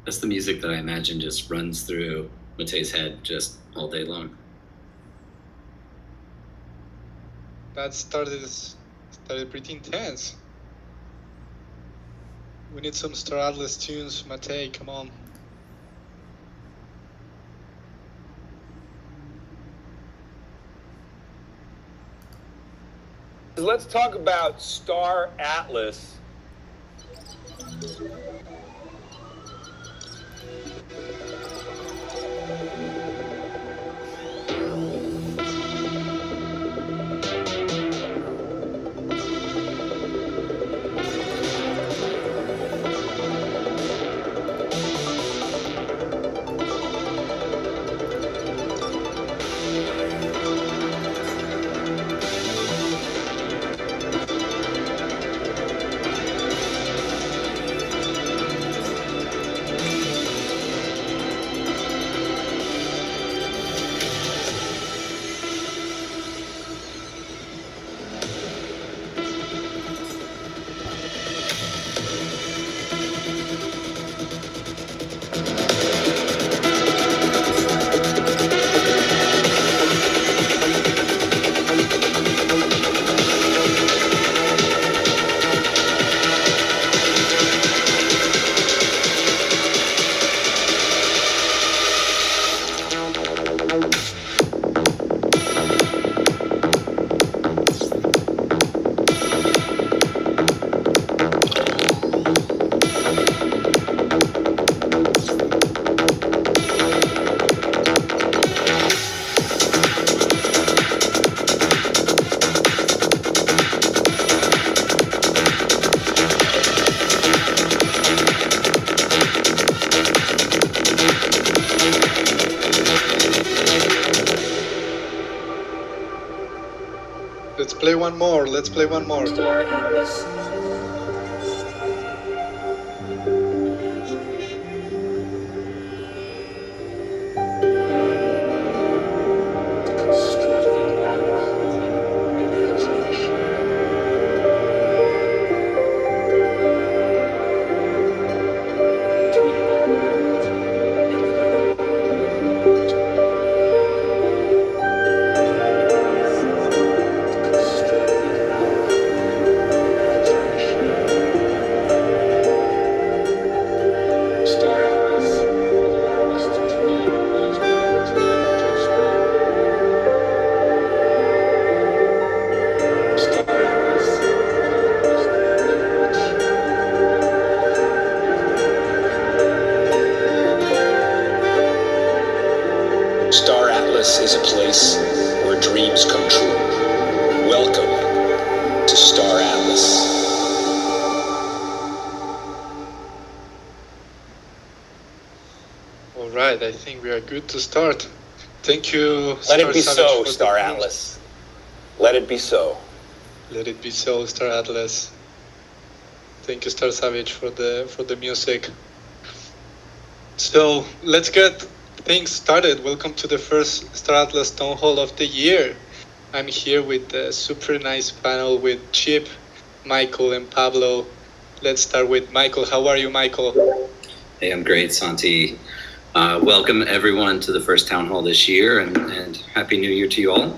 That's the music that I imagine just runs through Mate's head just all day long. That started pretty intense. We need some Star Atlas tunes, Mate, come on. Let's talk about Star Atlas. Let's play one more. Let's play one more. Star Atlas is a place where dreams come true. Welcome to Star Atlas. All right, I think we are good to start. Thank you, Let it be Savage, so, for Star the Atlas. Let it be so. Let it be so, Star Atlas. Thank you, Star Savage, for the music. So let's get things started. Welcome to the first Star Atlas Townhall of the year. I'm here with a super nice panel with Chip, Michael, and Pablo. Let's start with Michael. How are you, Michael? Hey, I'm great, Santi. Welcome everyone to the first town hall this year, and Happy New Year to you all.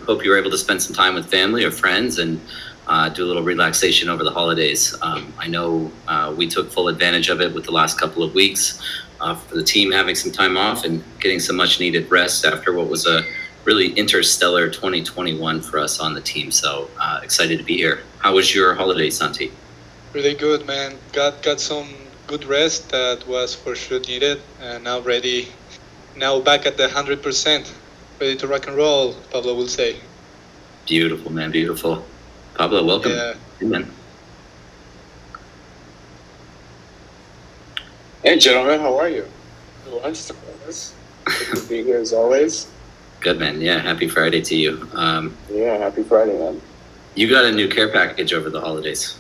Hope you were able to spend some time with family or friends and do a little relaxation over the holidays. I know we took full advantage of it with the last couple of weeks for the team having some time off and getting some much needed rest after what was a really interstellar 2021 for us on the team. So excited to be here. How was your holiday, Santi? Really good, man. Got some good rest that was for sure needed, and now back at the 100%, ready to rock and roll, Pablo will say. Beautiful, man, beautiful. Pablo, welcome. Yeah. Amen. Hey, gentlemen, how are you? Lunch, good to be here as always. Good, man. Yeah, happy Friday to you. Yeah, happy Friday, man. You got a new care package over the holidays.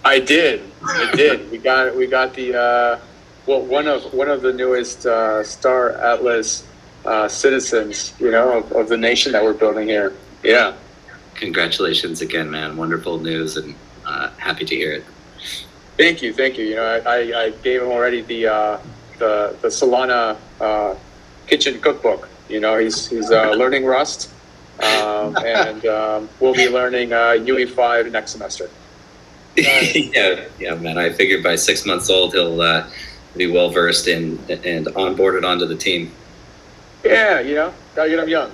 I did. We got the one of the newest Star Atlas citizens, of the nation that we're building here. Yeah. Congratulations again, man. Wonderful news, and happy to hear it. Thank you. You know, I gave him already the Solana kitchen cookbook. You know, he's learning Rust, and we'll be learning UE5 next semester. Yeah, man. I figured by 6 months old he'll be well versed and onboarded onto the team. Yeah, you know, gotta get him young.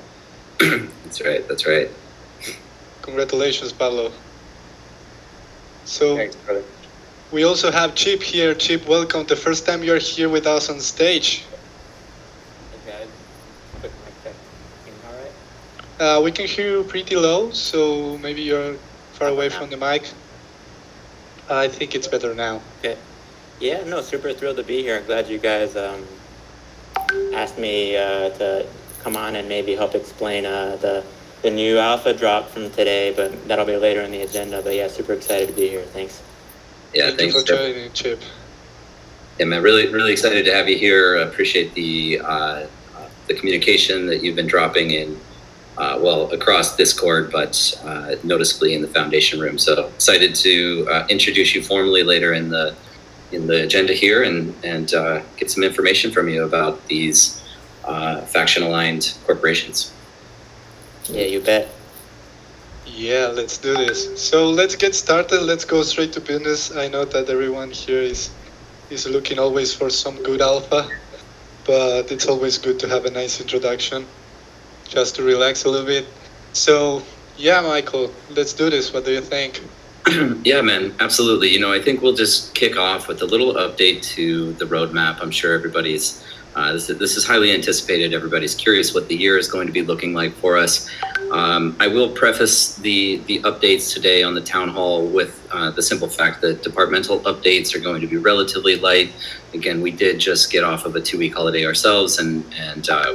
That's right. Congratulations, Pablo. So Thanks, brother. we also have Chip here. Chip, welcome. The first time you're here with us on stage. Hey guys, quick mic check. Can you hear all right? We can hear you pretty low, so maybe you're far away from the mic. I think it's better now. Okay. Yeah, no, super thrilled to be here. I'm glad you guys asked me to come on and maybe help explain the new alpha drop from today, but that'll be later in the agenda. But yeah, super excited to be here. Thanks. Yeah, Thank you thanks for joining, Chip. Yeah, man, really excited to have you here. Appreciate the communication that you've been dropping in, across Discord, but noticeably in the Foundation room. So excited to introduce you formally later in the agenda here and get some information from you about these faction-aligned corporations. Yeah, you bet. Yeah, let's do this. So let's get started. Let's go straight to business. I know that everyone here is looking always for some good alpha, but it's always good to have a nice introduction, just to relax a little bit. So yeah, Michael, let's do this. What do you think? Yeah, man, absolutely. You know, I think we'll just kick off with a little update to the roadmap. I'm sure everybody's this is highly anticipated. Everybody's curious what the year is going to be looking like for us. I will preface the updates today on the town hall with the simple fact that departmental updates are going to be relatively light. Again, we did just get off of a 2-week holiday ourselves, and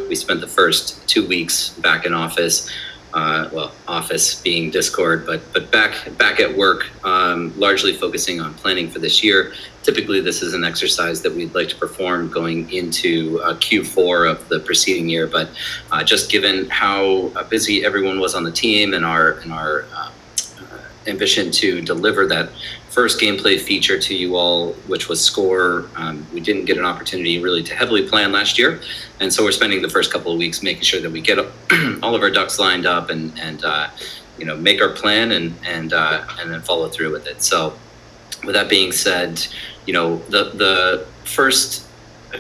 we spent the first 2 weeks back in office. Office being Discord, but back at work, largely focusing on planning for this year. Typically, this is an exercise that we'd like to perform going into Q4 of the preceding year, but just given how busy everyone was on the team and our ambition to deliver that first gameplay feature to you all, which was Score, we didn't get an opportunity really to heavily plan last year, and so we're spending the first couple of weeks making sure that we get all of our ducks lined up and make our plan and then follow through with it. So with that being said, the first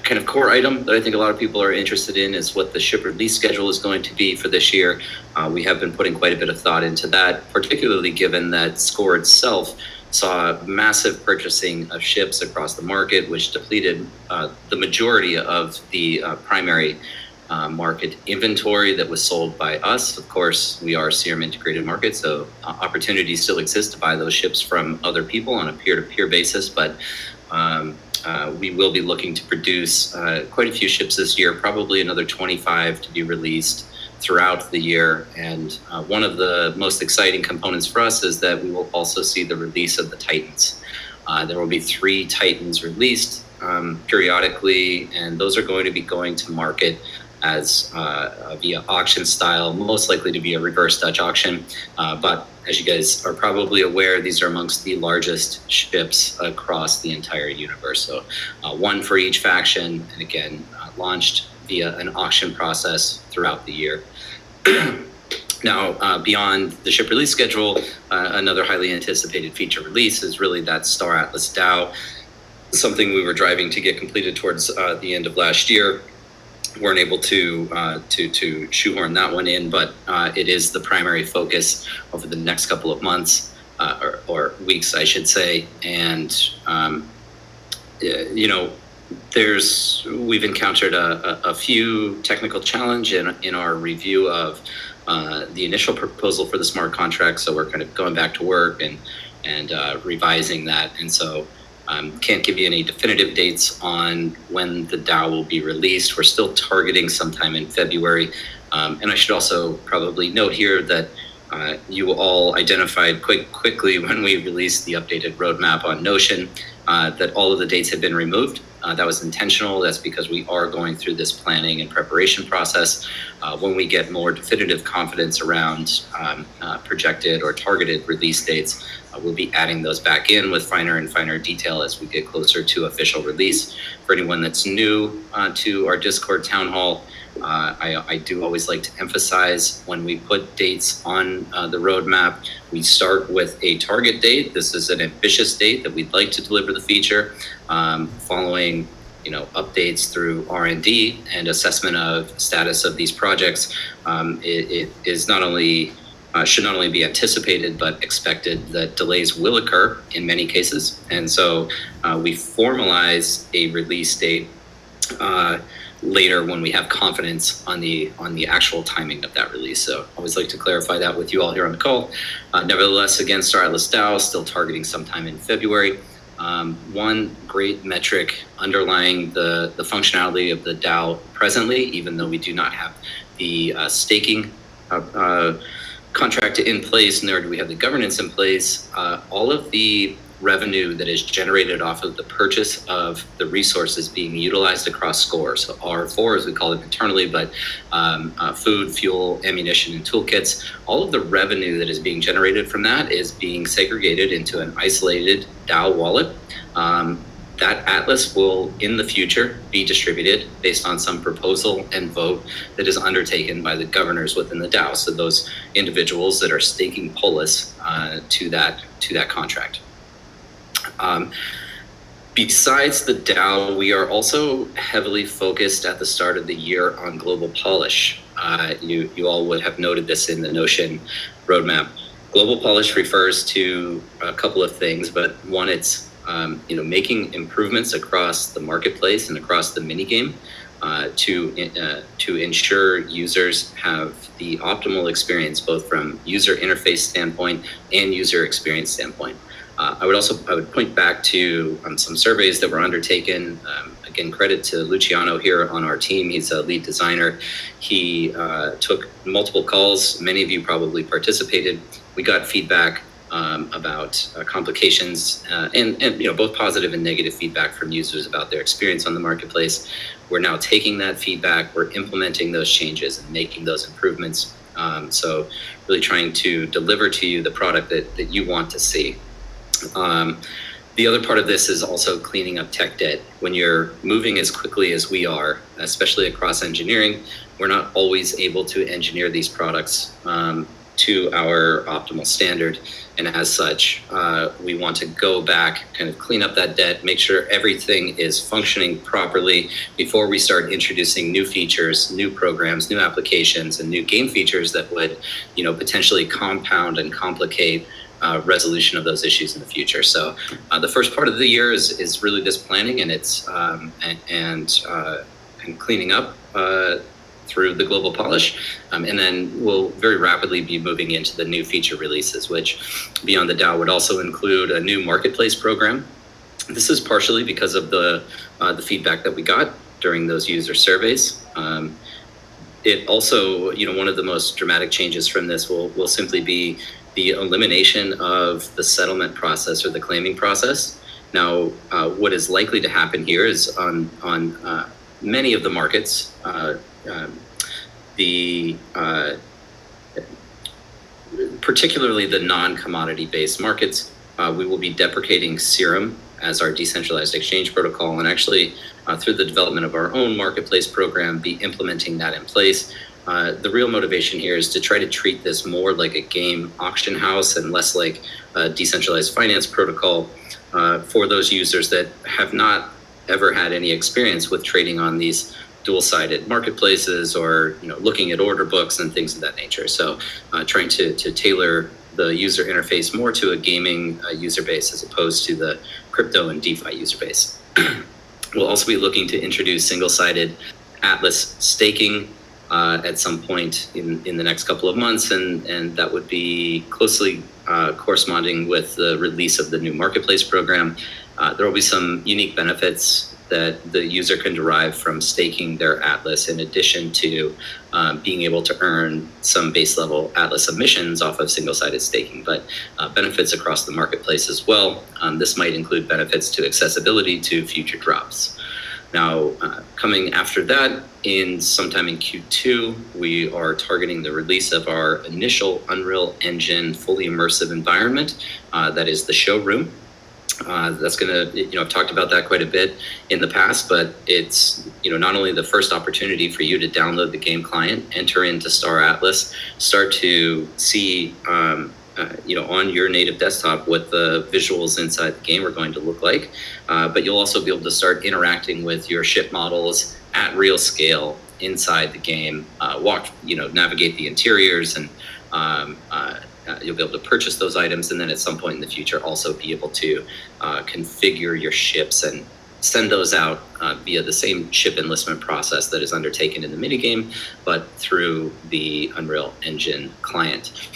kind of core item that I think a lot of people are interested in is what the ship release schedule is going to be for this year. We have been putting quite a bit of thought into that, particularly given that Score itself saw massive purchasing of ships across the market, which depleted the majority of the primary market inventory that was sold by us. Of course, we are Serum Integrated Market, so opportunities still exist to buy those ships from other people on a peer-to-peer basis, but we will be looking to produce quite a few ships this year, probably another 25 to be released throughout the year. And one of the most exciting components for us is that we will also see the release of the Titans. There will be 3 Titans released periodically, and those are going to be going to market as via auction style, most likely to be a reverse Dutch auction. But as you guys are probably aware, these are amongst the largest ships across the entire universe. So 1 for each faction, and again, launched via an auction process throughout the year. Now, beyond the ship release schedule, another highly anticipated feature release is really that Star Atlas DAO, something we were driving to get completed towards the end of last year. Weren't able to shoehorn that one in, but it is the primary focus over the next couple of months or weeks, I should say. And we've encountered a few technical challenge in our review of the initial proposal for the smart contract. So we're kind of going back to work and revising that, and so. Can't give you any definitive dates on when the DAO will be released. We're still targeting sometime in February. And I should also probably note here that you all identified quite quickly when we released the updated roadmap on Notion that all of the dates had been removed. That was intentional. That's because we are going through this planning and preparation process. When we get more definitive confidence around projected or targeted release dates, We'll be adding those back in with finer and finer detail as we get closer to official release. For anyone that's new to our Discord Town Hall, I do always like to emphasize when we put dates on the roadmap, we start with a target date. This is an ambitious date that we'd like to deliver the feature, following updates through R&D and assessment of status of these projects. It is not only should not only be anticipated but expected that delays will occur in many cases, and so we formalize a release date later when we have confidence on the actual timing of that release. So I always like to clarify that with you all here on the call. Nevertheless, again, Star Atlas DAO still targeting sometime in February. One great metric underlying the functionality of the DAO presently, even though we do not have the staking contract in place, nor do we have the governance in place, all of the revenue that is generated off of the purchase of the resources being utilized across Score, so R4 as we call it internally, but food, fuel, ammunition, and toolkits, all of the revenue that is being generated from that is being segregated into an isolated DAO wallet. That Atlas will, in the future, be distributed based on some proposal and vote that is undertaken by the governors within the DAO, so those individuals that are staking Polis to that contract. Besides the DAO, we are also heavily focused at the start of the year on global polish. You all would have noted this in the Notion roadmap. Global polish refers to a couple of things, but one, it's making improvements across the marketplace and across the minigame to ensure users have the optimal experience, both from user interface standpoint and user experience standpoint. I would point back to some surveys that were undertaken. Again, credit to Luciano here on our team. He's a lead designer. He took multiple calls. Many of you probably participated. We got feedback about complications and both positive and negative feedback from users about their experience on the marketplace. We're now taking that feedback. We're implementing those changes and making those improvements. So really trying to deliver to you the product that you want to see. The other part of this is also cleaning up tech debt. When you're moving as quickly as we are, especially across engineering, we're not always able to engineer these products to our optimal standard. And as such, we want to go back, kind of clean up that debt, make sure everything is functioning properly before we start introducing new features, new programs, new applications, and new game features that would, potentially compound and complicate resolution of those issues in the future. So the first part of the year is really this planning, and it's and cleaning up through the global polish, and then we'll very rapidly be moving into the new feature releases, which beyond the DAO would also include a new marketplace program. This is partially because of the feedback that we got during those user surveys. It also, one of the most dramatic changes from this will simply be the elimination of the settlement process or the claiming process. Now, what is likely to happen here is on many of the markets, particularly the non-commodity based markets, we will be deprecating Serum as our decentralized exchange protocol, and actually through the development of our own marketplace program, be implementing that in place. The real motivation here is to try to treat this more like a game auction house and less like a decentralized finance protocol for those users that have not ever had any experience with trading on these dual-sided marketplaces or looking at order books and things of that nature. So trying to tailor the user interface more to a gaming user base as opposed to the crypto and DeFi user base. We'll also be looking to introduce single-sided Atlas staking at some point in the next couple of months, and that would be closely corresponding with the release of the new marketplace program. There will be some unique benefits that the user can derive from staking their Atlas, in addition to being able to earn some base level Atlas emissions off of single-sided staking, but benefits across the marketplace as well. This might include benefits to accessibility to future drops. Now, coming after that, in sometime in Q2, we are targeting the release of our initial Unreal Engine fully immersive environment. That is the showroom. That's going to, I've talked about that quite a bit in the past, but it's, not only the first opportunity for you to download the game client, enter into Star Atlas, start to see, on your native desktop what the visuals inside the game are going to look like. But you'll also be able to start interacting with your ship models at real scale inside the game, navigate the interiors, and you'll be able to purchase those items, and then at some point in the future also be able to configure your ships and send those out via the same ship enlistment process that is undertaken in the minigame, but through the Unreal Engine client.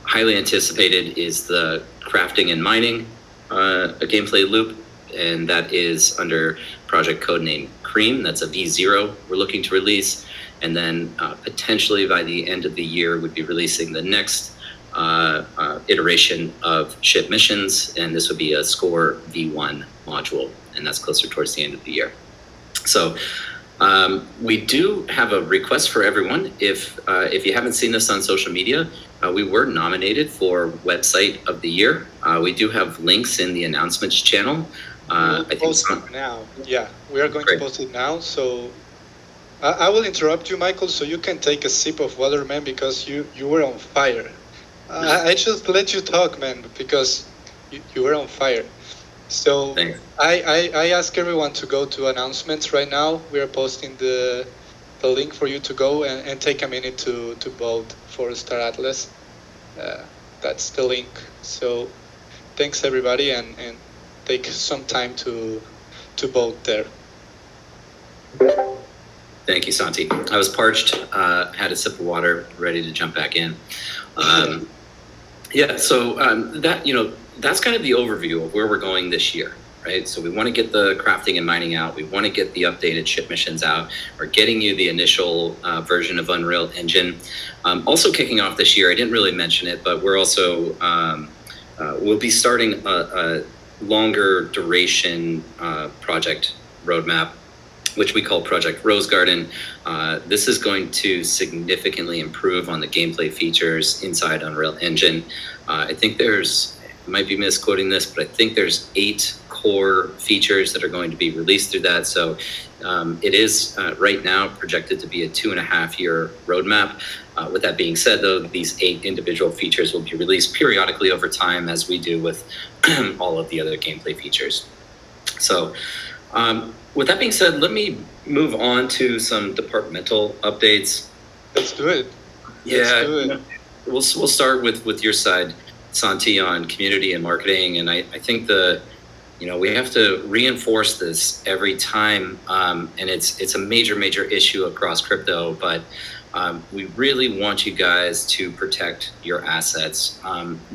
Highly anticipated is the crafting and mining a gameplay loop, and that is under project codename Cream. That's a V0 we're looking to release. And then potentially by the end of the year, we'd be releasing the next iteration of ship missions, and this would be a score V1 module, and that's closer towards the end of the year. So we do have a request for everyone. If you haven't seen this on social media, we were nominated for Website of the Year. We do have links in the announcements channel. We'll post it now. Yeah, we are going to post it now. So I will interrupt you, Michael, so you can take a sip of water, man, because you were on fire. I just let you talk, man, because you were on fire. So Thanks. I ask everyone to go to announcements right now. We are posting the link for you to go and take a minute to vote for Star Atlas. That's the link. So thanks everybody, and take some time to vote there. Thank you, Santi. I was parched, had a sip of water, ready to jump back in. That's kind of the overview of where we're going this year, right? So we want to get the crafting and mining out. We want to get the updated ship missions out. We're getting you the initial version of Unreal Engine. Also kicking off this year, I didn't really mention it, but we're also, we'll be starting a longer duration project roadmap, which we call Project Rose Garden. This is going to significantly improve on the gameplay features inside Unreal Engine. I think might be misquoting this, but I think there's 8 core features that are going to be released through that. So it is right now projected to be a 2.5-year roadmap. With that being said, though, these 8 individual features will be released periodically over time, as we do with all of the other gameplay features. So with that being said, let me move on to some departmental updates. Let's do it. We'll start with your side, Santi, on community and marketing. And I think we have to reinforce this every time. And it's a major issue across crypto, but we really want you guys to protect your assets.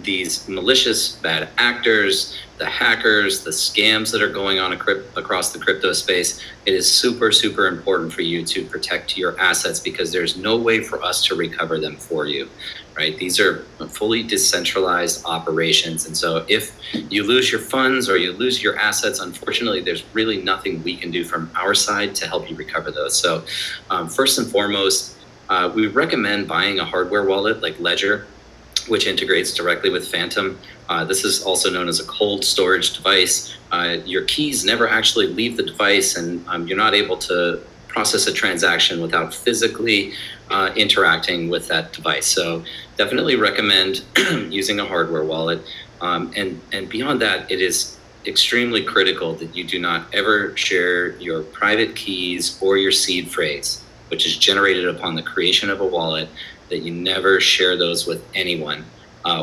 These malicious bad actors, the hackers, the scams that are going on across the crypto space, it is super important for you to protect your assets, because there's no way for us to recover them for you, right? These are fully decentralized operations. And so if you lose your funds or you lose your assets, unfortunately, there's really nothing we can do from our side to help you recover those. So first and foremost, we recommend buying a hardware wallet like Ledger, which integrates directly with Phantom. This is also known as a cold storage device. Your keys never actually leave the device, and you're not able to process a transaction without physically interacting with that device. So definitely recommend using a hardware wallet. And beyond that, it is extremely critical that you do not ever share your private keys or your seed phrase, which is generated upon the creation of a wallet, that you never share those with anyone.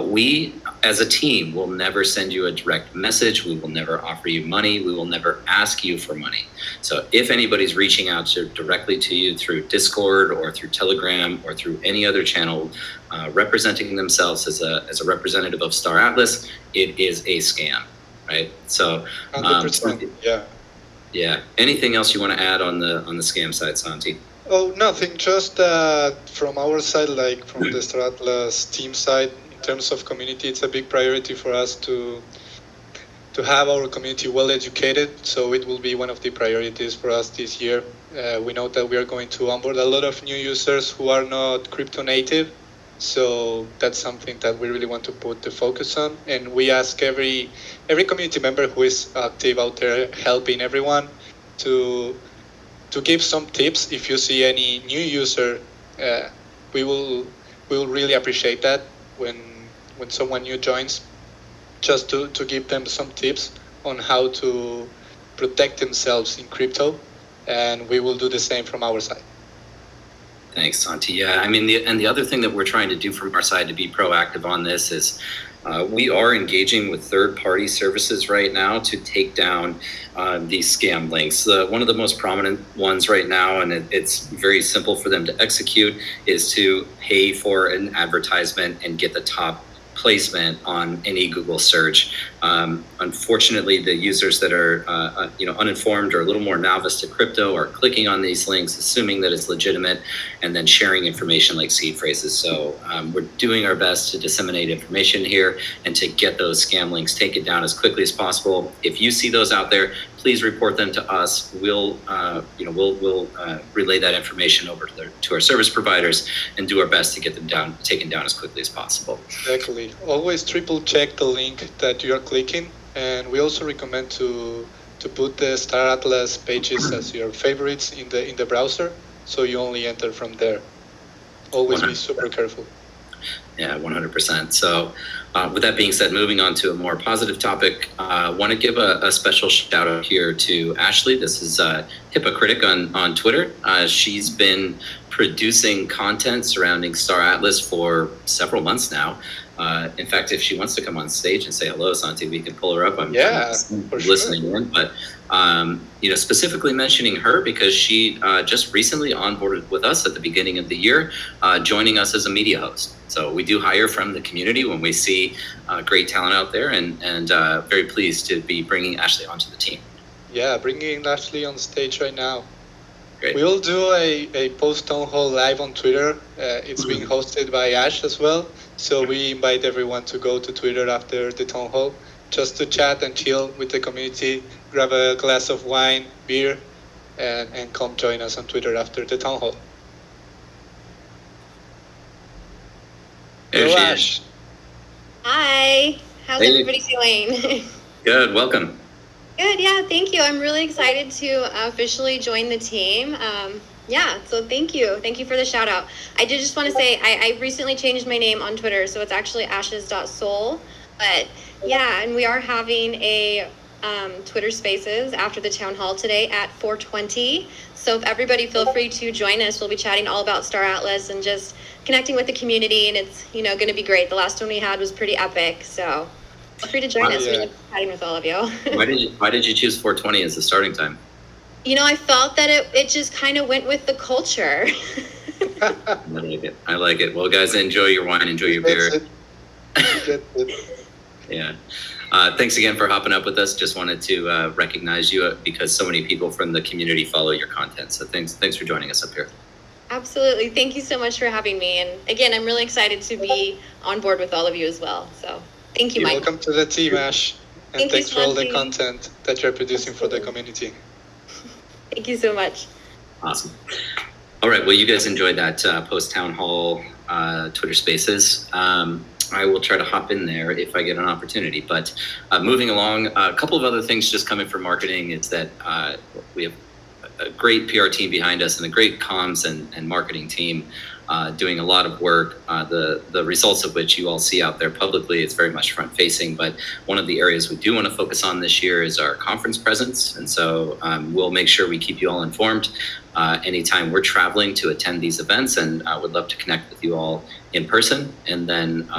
We, as a team, will never send you a direct message. We will never offer you money. We will never ask you for money. So if anybody's reaching out directly to you through Discord or through Telegram or through any other channel, representing themselves as a representative of Star Atlas, it is a scam, right? So 100%, yeah. Anything else you want to add on the scam side, Santi? Oh, nothing. Just from our side, like from the Star Atlas team side, in terms of community, it's a big priority for us to have our community well educated. So it will be one of the priorities for us this year. We know that we are going to onboard a lot of new users who are not crypto native. So that's something that we really want to put the focus on. And we ask every community member who is active out there helping everyone to give some tips. If you see any new user, we will really appreciate that when someone new joins, just to give them some tips on how to protect themselves in crypto, and we will do the same from our side. Thanks, Santi. Yeah, I mean, the other thing that we're trying to do from our side to be proactive on this is we are engaging with third-party services right now to take down these scam links. One of the most prominent ones right now, and it's very simple for them to execute, is to pay for an advertisement and get the top placement on any Google search. Unfortunately, the users that are uninformed or a little more novice to crypto are clicking on these links, assuming that it's legitimate, and then sharing information like seed phrases. So we're doing our best to disseminate information here and to get those scam links taken down as quickly as possible. If you see those out there, please report them to us. We'll relay that information over to our service providers and do our best to get them taken down as quickly as possible. Exactly. Always triple check the link that you are clicking, and we also recommend to put the Star Atlas pages as your favorites in the browser, so you only enter from there. Always be super careful. Yeah, 100%. So with that being said, moving on to a more positive topic, I want to give a special shout out here to Ashley. This is Hypocritic on Twitter. She's been producing content surrounding Star Atlas for several months now. In fact, if she wants to come on stage and say hello, Santi, we can pull her up. I'm listening in, but specifically mentioning her because she just recently onboarded with us at the beginning of the year, joining us as a media host. So we do hire from the community when we see great talent out there, and very pleased to be bringing Ashley onto the team. Yeah, bringing Ashley on stage right now. Great. We will do a post Townhall live on Twitter. It's being hosted by Ash as well. So we invite everyone to go to Twitter after the Townhall just to chat and chill with the community, grab a glass of wine, beer, and come join us on Twitter after the Townhall. There Hello, she Ash. is. Hi, how's Hey. everybody doing? Good, welcome. Good, yeah, thank you. I'm really excited to officially join the team. So thank you. Thank you for the shout out. I did just want to say I recently changed my name on Twitter, so it's actually ashes.soul. But yeah, and we are having a Twitter Spaces after the town hall today at 4:20. So if everybody feel free to join us, we'll be chatting all about Star Atlas and just connecting with the community, and it's going to be great. The last one we had was pretty epic, so feel free to join us. Yeah. We love chatting with all of you. Why did you choose 4:20 as the starting time? I felt that it just kind of went with the culture. I like it. Well, guys, enjoy your wine, enjoy your beer. Yeah. Thanks again for hopping up with us. Just wanted to recognize you because so many people from the community follow your content. So thanks for joining us up here. Absolutely. Thank you so much for having me. And again, I'm really excited to be on board with all of you as well. So thank you, Mike. Welcome to the team, Ash. And Thank you, thanks for all the Santi. content that you're producing for the community. Thank you so much. Awesome. All right. Well, you guys enjoyed that post town hall Twitter Spaces. I will try to hop in there if I get an opportunity. But moving along, a couple of other things just coming from marketing is that we have a great PR team behind us and a great comms and marketing team doing a lot of work, the results of which you all see out there publicly. It's very much front facing, but one of the areas we do want to focus on this year is our conference presence. And so we'll make sure we keep you all informed anytime we're traveling to attend these events, and I would love to connect with you all in person. And then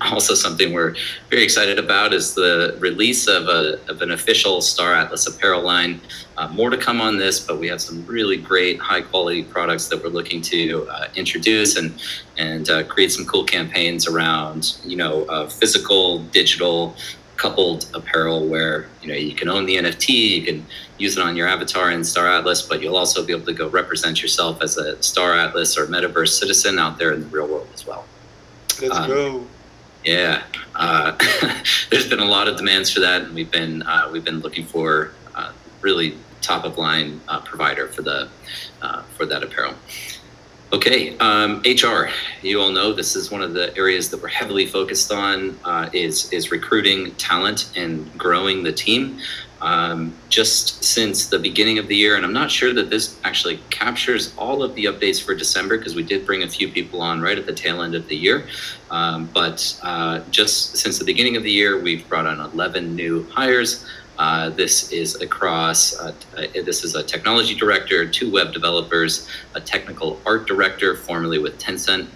also something we're very excited about is the release of an official Star Atlas apparel line. More to come on this, but we have some really great high quality products that we're looking to introduce and create some cool campaigns around, physical, digital, coupled apparel where, you can own the NFT, you can use it on your avatar in Star Atlas, but you'll also be able to go represent yourself as a Star Atlas or Metaverse citizen out there in the real world as well. Let's go. Yeah, there's been a lot of demands for that, and we've been looking for really top of line provider for that apparel. Okay, HR. You all know this is one of the areas that we're heavily focused on. Is recruiting talent and growing the team. Just since the beginning of the year, and I'm not sure that this actually captures all of the updates for December because we did bring a few people on right at the tail end of the year. But just since the beginning of the year, we've brought on 11 new hires. This is across, this is a technology director, 2 web developers, a technical art director, formerly with Tencent,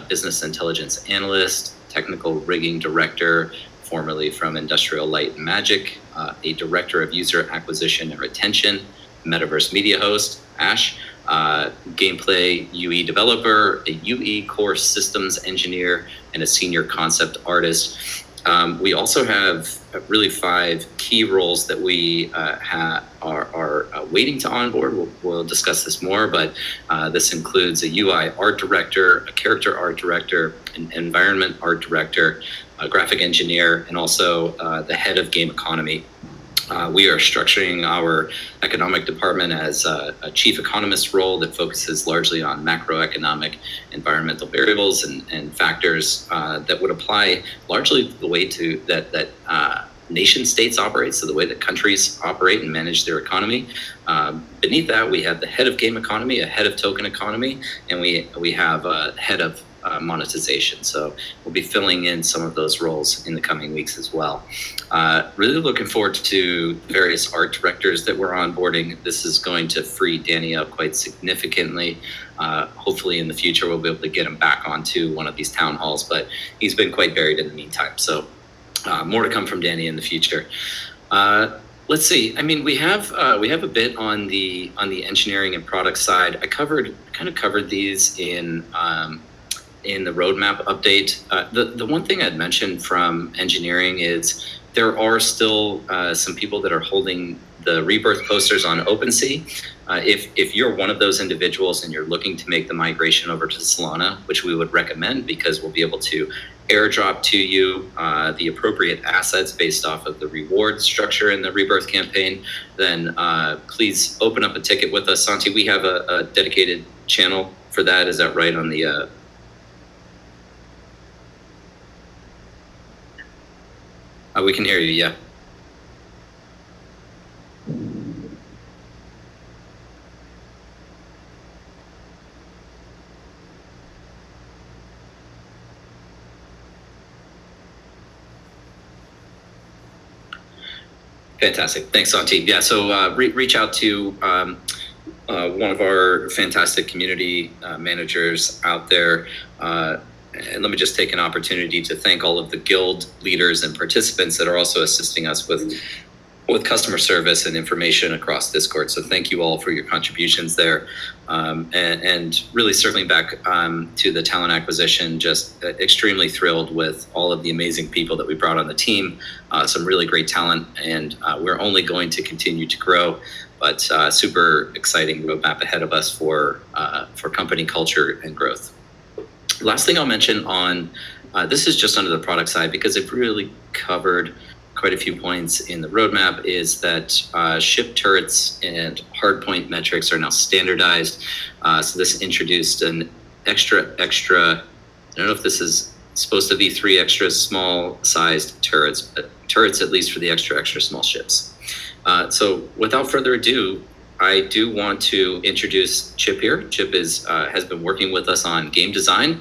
business intelligence analyst, technical rigging director, formerly from Industrial Light and Magic, a director of user acquisition and retention, Metaverse media host, Ash, gameplay UE developer, a UE core systems engineer, and a senior concept artist. We also have really 5 key roles that we are waiting to onboard. We'll discuss this more, but this includes a UI art director, a character art director, an environment art director, a graphic engineer, and also the head of game economy. We are structuring our economic department as a chief economist role that focuses largely on macroeconomic environmental variables and factors that would apply largely the way that nation states operate, so the way that countries operate and manage their economy. Beneath that, we have the head of game economy, a head of token economy, and we have a head of monetization. So we'll be filling in some of those roles in the coming weeks as well. Really looking forward to various art directors that we're onboarding. This is going to free Danny up quite significantly. Hopefully in the future we'll be able to get him back onto one of these town halls, but he's been quite buried in the meantime. So more to come from Danny in the future. Let's see. I mean, we have a bit on the engineering and product side. I kind of covered these in the roadmap update. The one thing I'd mention from engineering is there are still some people that are holding the Rebirth posters on OpenSea. If you're one of those individuals and you're looking to make the migration over to Solana, which we would recommend because we'll be able to airdrop to you the appropriate assets based off of the reward structure in the Rebirth campaign, then please open up a ticket with us. Santi, we have a dedicated channel for that. Is that right on the... we can hear you, yeah. Fantastic. Thanks, Santi. Yeah, so reach out to one of our fantastic community managers out there. And let me just take an opportunity to thank all of the guild leaders and participants that are also assisting us with customer service and information across Discord. So thank you all for your contributions there. And really circling back to the talent acquisition, just extremely thrilled with all of the amazing people that we brought on the team, some really great talent, and we're only going to continue to grow, but super exciting roadmap ahead of us for company culture and growth. Last thing I'll mention on, this is just under the product side because it really covered quite a few points in the roadmap, is that ship turrets and hardpoint metrics are now standardized. So this introduced an extra, I don't know if this is supposed to be 3 extra small sized turrets, but turrets at least for the extra small ships. So without further ado, I do want to introduce Chip here. Chip has been working with us on game design.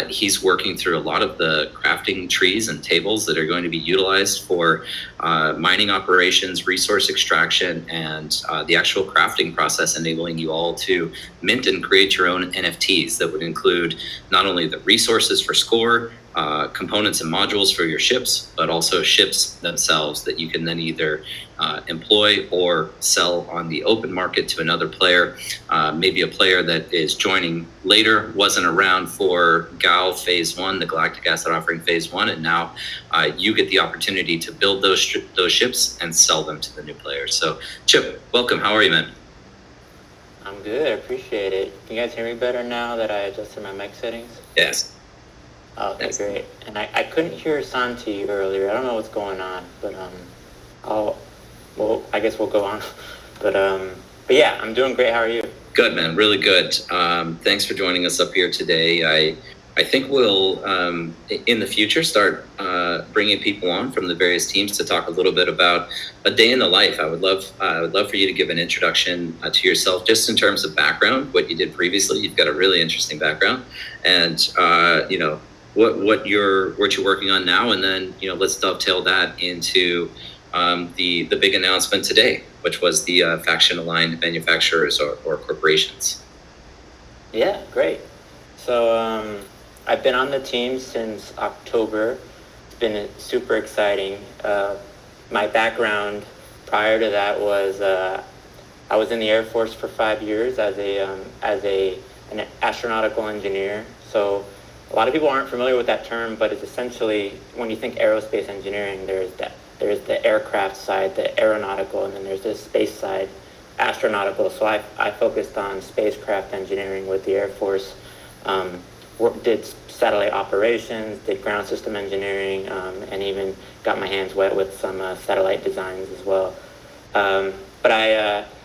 He's working through a lot of the crafting trees and tables that are going to be utilized for mining operations, resource extraction, and the actual crafting process, enabling you all to mint and create your own NFTs that would include not only the resources for score, components and modules for your ships, but also ships themselves that you can then either employ or sell on the open market to another player. Maybe a player that is joining later, wasn't around for GAL Phase 1, the Galactic Asset Offering Phase 1, and now you get the opportunity to build those ships and sell them to the new players. So Chip, welcome. How are you, man? I'm good. I appreciate it. Can you guys hear me better now that I adjusted my mic settings? Yes. Okay, Excellent. great. And I couldn't hear Santi earlier. I don't know what's going on, but I guess we'll go on. But yeah, I'm doing great. How are you? Good, man. Really good. Thanks for joining us up here today. I think we'll, in the future, start bringing people on from the various teams to talk a little bit about a day in the life. I would love for you to give an introduction to yourself, just in terms of background, what you did previously. You've got a really interesting background, and what you're working on now, and then let's dovetail that into the big announcement today, which was the faction aligned manufacturers or corporations. Yeah, great. So I've been on the team since October. It's been super exciting. My background prior to that was I was in the Air Force for 5 years as an astronautical engineer. So a lot of people aren't familiar with that term, but it's essentially, when you think aerospace engineering, there's the aircraft side, the aeronautical, and then there's the space side, astronautical. So I focused on spacecraft engineering with the Air Force. Did satellite operations, did ground system engineering, and even got my hands wet with some satellite designs as well. But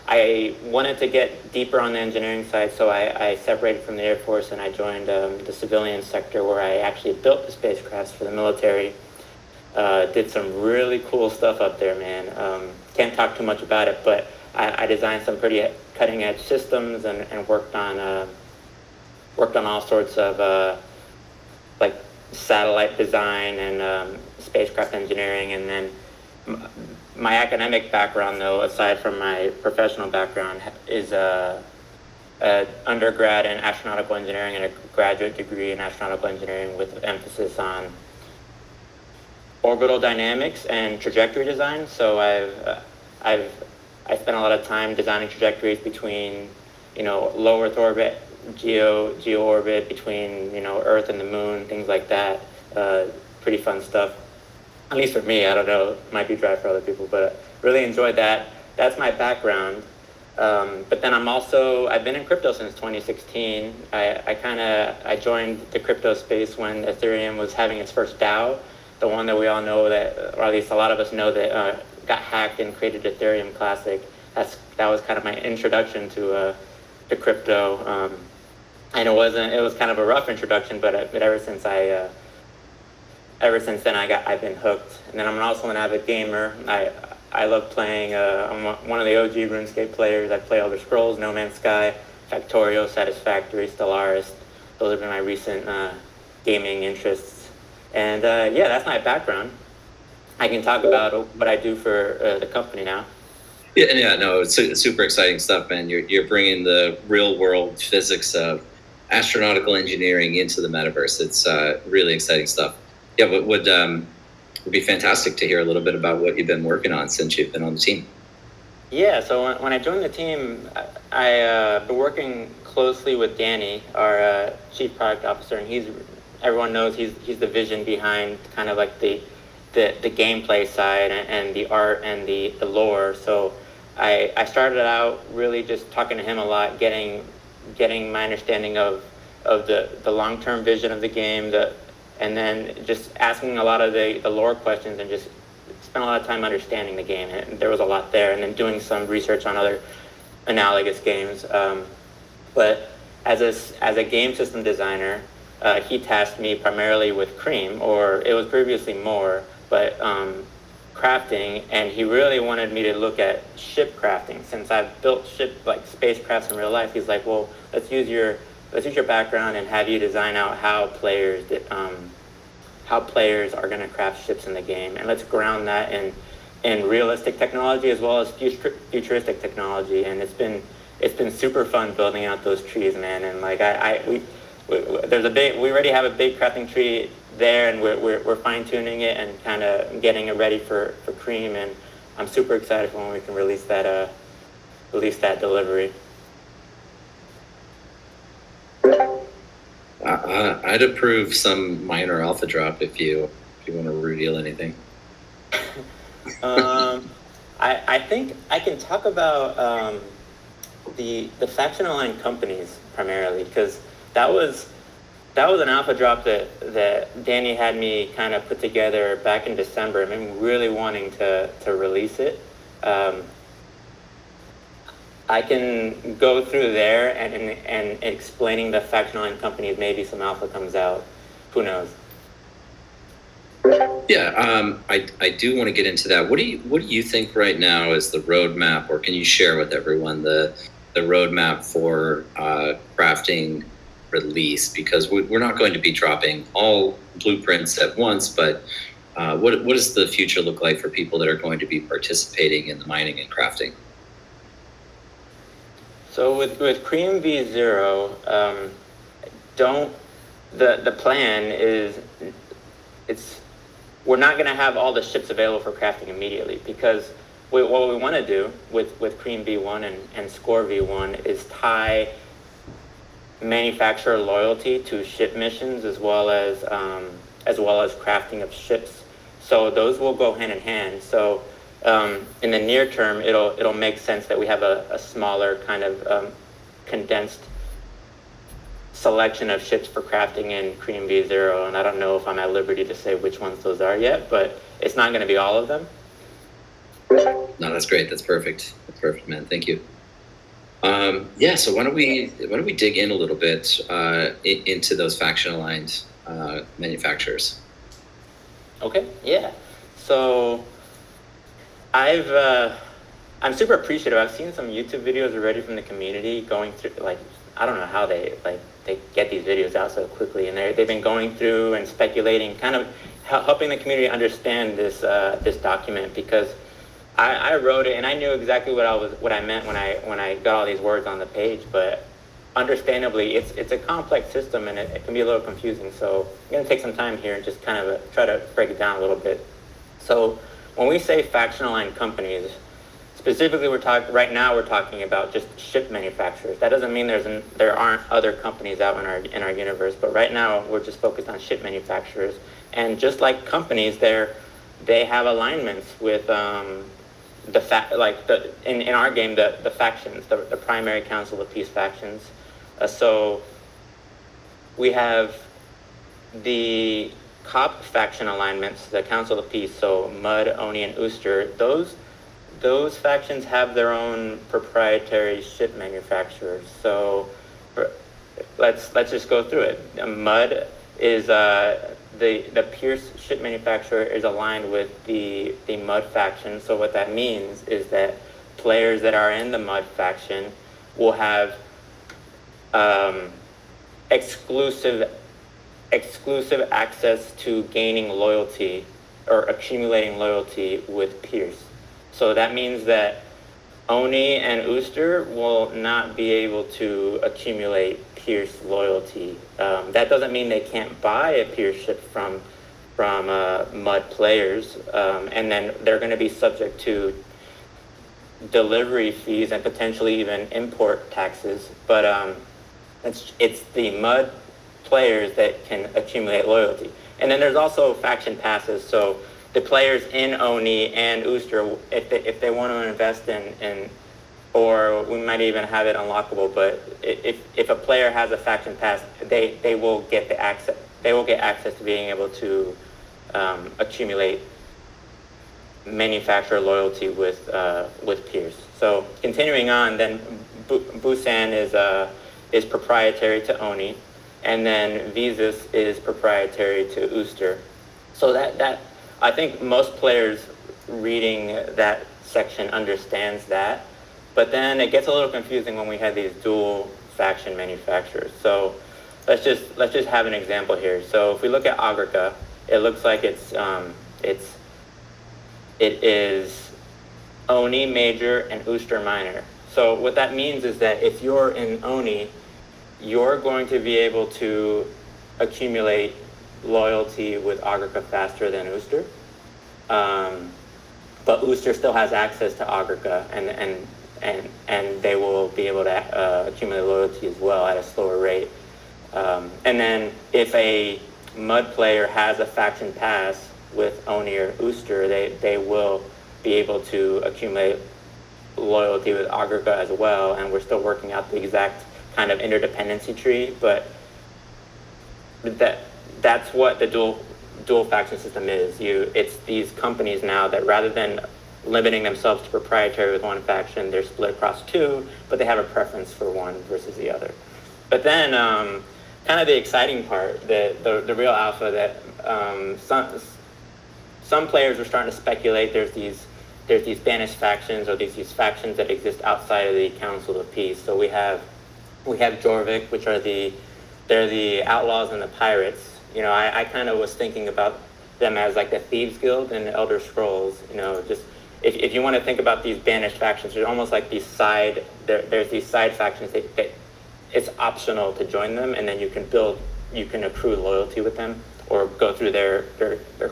I wanted to get deeper on the engineering side, so I separated from the Air Force and I joined the civilian sector, where I actually built the spacecrafts for the military. Did some really cool stuff up there, man. Can't talk too much about it, but I designed some pretty cutting edge systems and worked on all sorts of like satellite design and spacecraft engineering. And then my academic background, though, aside from my professional background, is undergrad in astronautical engineering and a graduate degree in astronautical engineering with emphasis on orbital dynamics and trajectory design. So I spent a lot of time designing trajectories between low Earth orbit, geo orbit, between Earth and the Moon, things like that. Pretty fun stuff, at least for me. I don't know, it might be dry for other people, but really enjoyed that. That's my background. But then I've been in crypto since 2016. I joined the crypto space when Ethereum was having its first DAO, the one that we all know, that, or at least a lot of us know, that got hacked and created Ethereum Classic. That was kind of my introduction to crypto. And it was kind of a rough introduction, but ever since then I've been hooked. And then I'm also an avid gamer. I love playing. I'm one of the OG RuneScape players. I play Elder Scrolls, No Man's Sky, Factorio, Satisfactory, Stellaris. Those have been my recent gaming interests. And yeah, that's my background. I can talk about what I do for the company now. Yeah, no, it's super exciting stuff, man. You're bringing the real world physics of astronautical engineering into the metaverse. It's really exciting stuff. Yeah, but would be fantastic to hear a little bit about what you've been working on since you've been on the team. Yeah, so when I joined the team, I've been working closely with Danny, our chief product officer, and everyone knows he's the vision behind kind of like the gameplay side and the art and the lore. So I started out really just talking to him a lot, getting my understanding of the long-term vision of the game, and then just asking a lot of the lore questions, and just spent a lot of time understanding the game. And there was a lot there, and then doing some research on other analogous games. But as a game system designer, he tasked me primarily with Cream, or it was previously more, but crafting, and he really wanted me to look at ship crafting. Since I've built spacecrafts in real life, he's like, well, let's use your background and have you design out how players are going to craft ships in the game, and let's ground that in realistic technology as well as futuristic technology. And it's been super fun building out those trees, man. And like we already have a big crafting tree there, and we're fine tuning it and kind of getting it ready for Cream. And I'm super excited for when we can release that delivery. I'd approve some minor alpha drop if you want to reveal anything. I think I can talk about the faction aligned companies primarily, because that was That was an alpha drop that Danny had me kind of put together back in December. I mean, really wanting to release it. I can go through there and explaining the faction line companies. Maybe some alpha comes out. Who knows? Yeah, I do want to get into that. What do you think right now is the roadmap, or can you share with everyone the roadmap for crafting release? Because we're not going to be dropping all blueprints at once, but what does the future look like for people that are going to be participating in the mining and crafting? So with Cream V0, the plan is we're not going to have all the ships available for crafting immediately, because what we want to do with Cream V1 and Score V1 is tie manufacturer loyalty to ship missions as well as crafting of ships. So those will go hand in hand. So in the near term, it'll make sense that we have a smaller kind of condensed selection of ships for crafting in Cream V0, and I don't know if I'm at liberty to say which ones those are yet, but it's not going to be all of them. No, that's great. That's perfect. That's perfect, man. Thank you. Yeah. So why don't we dig in a little bit into those faction aligned manufacturers? Okay. Yeah. So I'm super appreciative. I've seen some YouTube videos already from the community going through, like, I don't know how they get these videos out so quickly, and they've been going through and speculating, kind of helping the community understand this document, because I wrote it and I knew exactly what I meant when I got all these words on the page, but understandably it's a complex system and it can be a little confusing. So I'm going to take some time here and just kind of try to break it down a little bit. So when we say faction aligned companies, specifically right now we're talking about just ship manufacturers. That doesn't mean there aren't other companies out in our universe, but right now we're just focused on ship manufacturers. And just like companies, they have alignments with in our game the factions, the primary Council of Peace factions. So we have the COP faction alignments, the Council of Peace, so Mud, Oni, and Ooster. Those factions have their own proprietary ship manufacturers. So let's just go through it. Mud is the Pierce ship manufacturer is aligned with the Mud faction. So what that means is that players that are in the Mud faction will have exclusive access to gaining loyalty or accumulating loyalty with Pierce. So that means that Oni and Ooster will not be able to accumulate Pierce loyalty. That doesn't mean they can't buy a Pierce ship from Mud players, and then they're going to be subject to delivery fees and potentially even import taxes. But it's the Mud players that can accumulate loyalty. And then there's also faction passes. So the players in Oni and Ooster, if they want to invest in, or we might even have it unlockable, but if a player has a faction pass, they will get the access. They will get access to being able to accumulate manufacturer loyalty with Pierce. So continuing on, then Busan is proprietary to Oni, and then Visas is proprietary to Ooster. So that I think most players reading that section understands that, but then it gets a little confusing when we have these dual faction manufacturers. So let's just have an example here. So if we look at Agrica, it looks like it is Oni major and Ooster minor. So what that means is that if you're in Oni, you're going to be able to accumulate loyalty with Agrica faster than Ooster. But Ooster still has access to Agrica, and they will be able to accumulate loyalty as well at a slower rate. And then if a Mud player has a faction pass with Oni or Ooster, they will be able to accumulate loyalty with Agrica as well. And we're still working out the exact kind of interdependency tree, but that's what the dual faction system is. It's these companies now that rather than limiting themselves to proprietary with one faction, they're split across two, but they have a preference for one versus the other. But then, kind of the exciting part, the real alpha that some players are starting to speculate. There's these banished factions, or these factions that exist outside of the Council of Peace. So we have Jorvik, which are they're the outlaws and the pirates. You know, I kind of was thinking about them as like the Thieves Guild in Elder Scrolls. You know, just if you want to think about these banished factions, they're almost like there's these side factions that it's optional to join them, and then you can accrue loyalty with them or go through their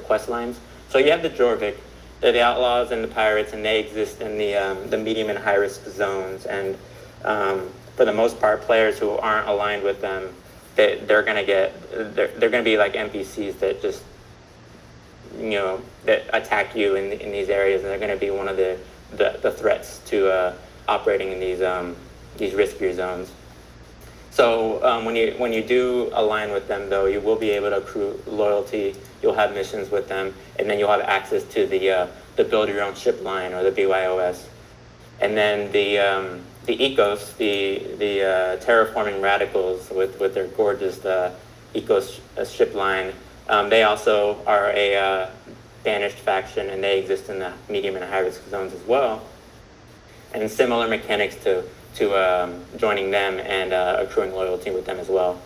quest lines. So you have the Jorvik, they're the outlaws and the pirates, and they exist in the medium and high risk zones. And for the most part, players who aren't aligned with them, they're gonna be like NPCs that just, you know, that attack you in these areas, and they're gonna be one of the threats to operating in these riskier zones. So when you do align with them, though, you will be able to accrue loyalty. You'll have missions with them, and then you'll have access to the build your own ship line, or the BYOS. And then the Ecos, the terraforming radicals with their gorgeous Ecos ship line, they also are a banished faction, and they exist in the medium and high risk zones as well. And similar mechanics to joining them and accruing loyalty with them as well.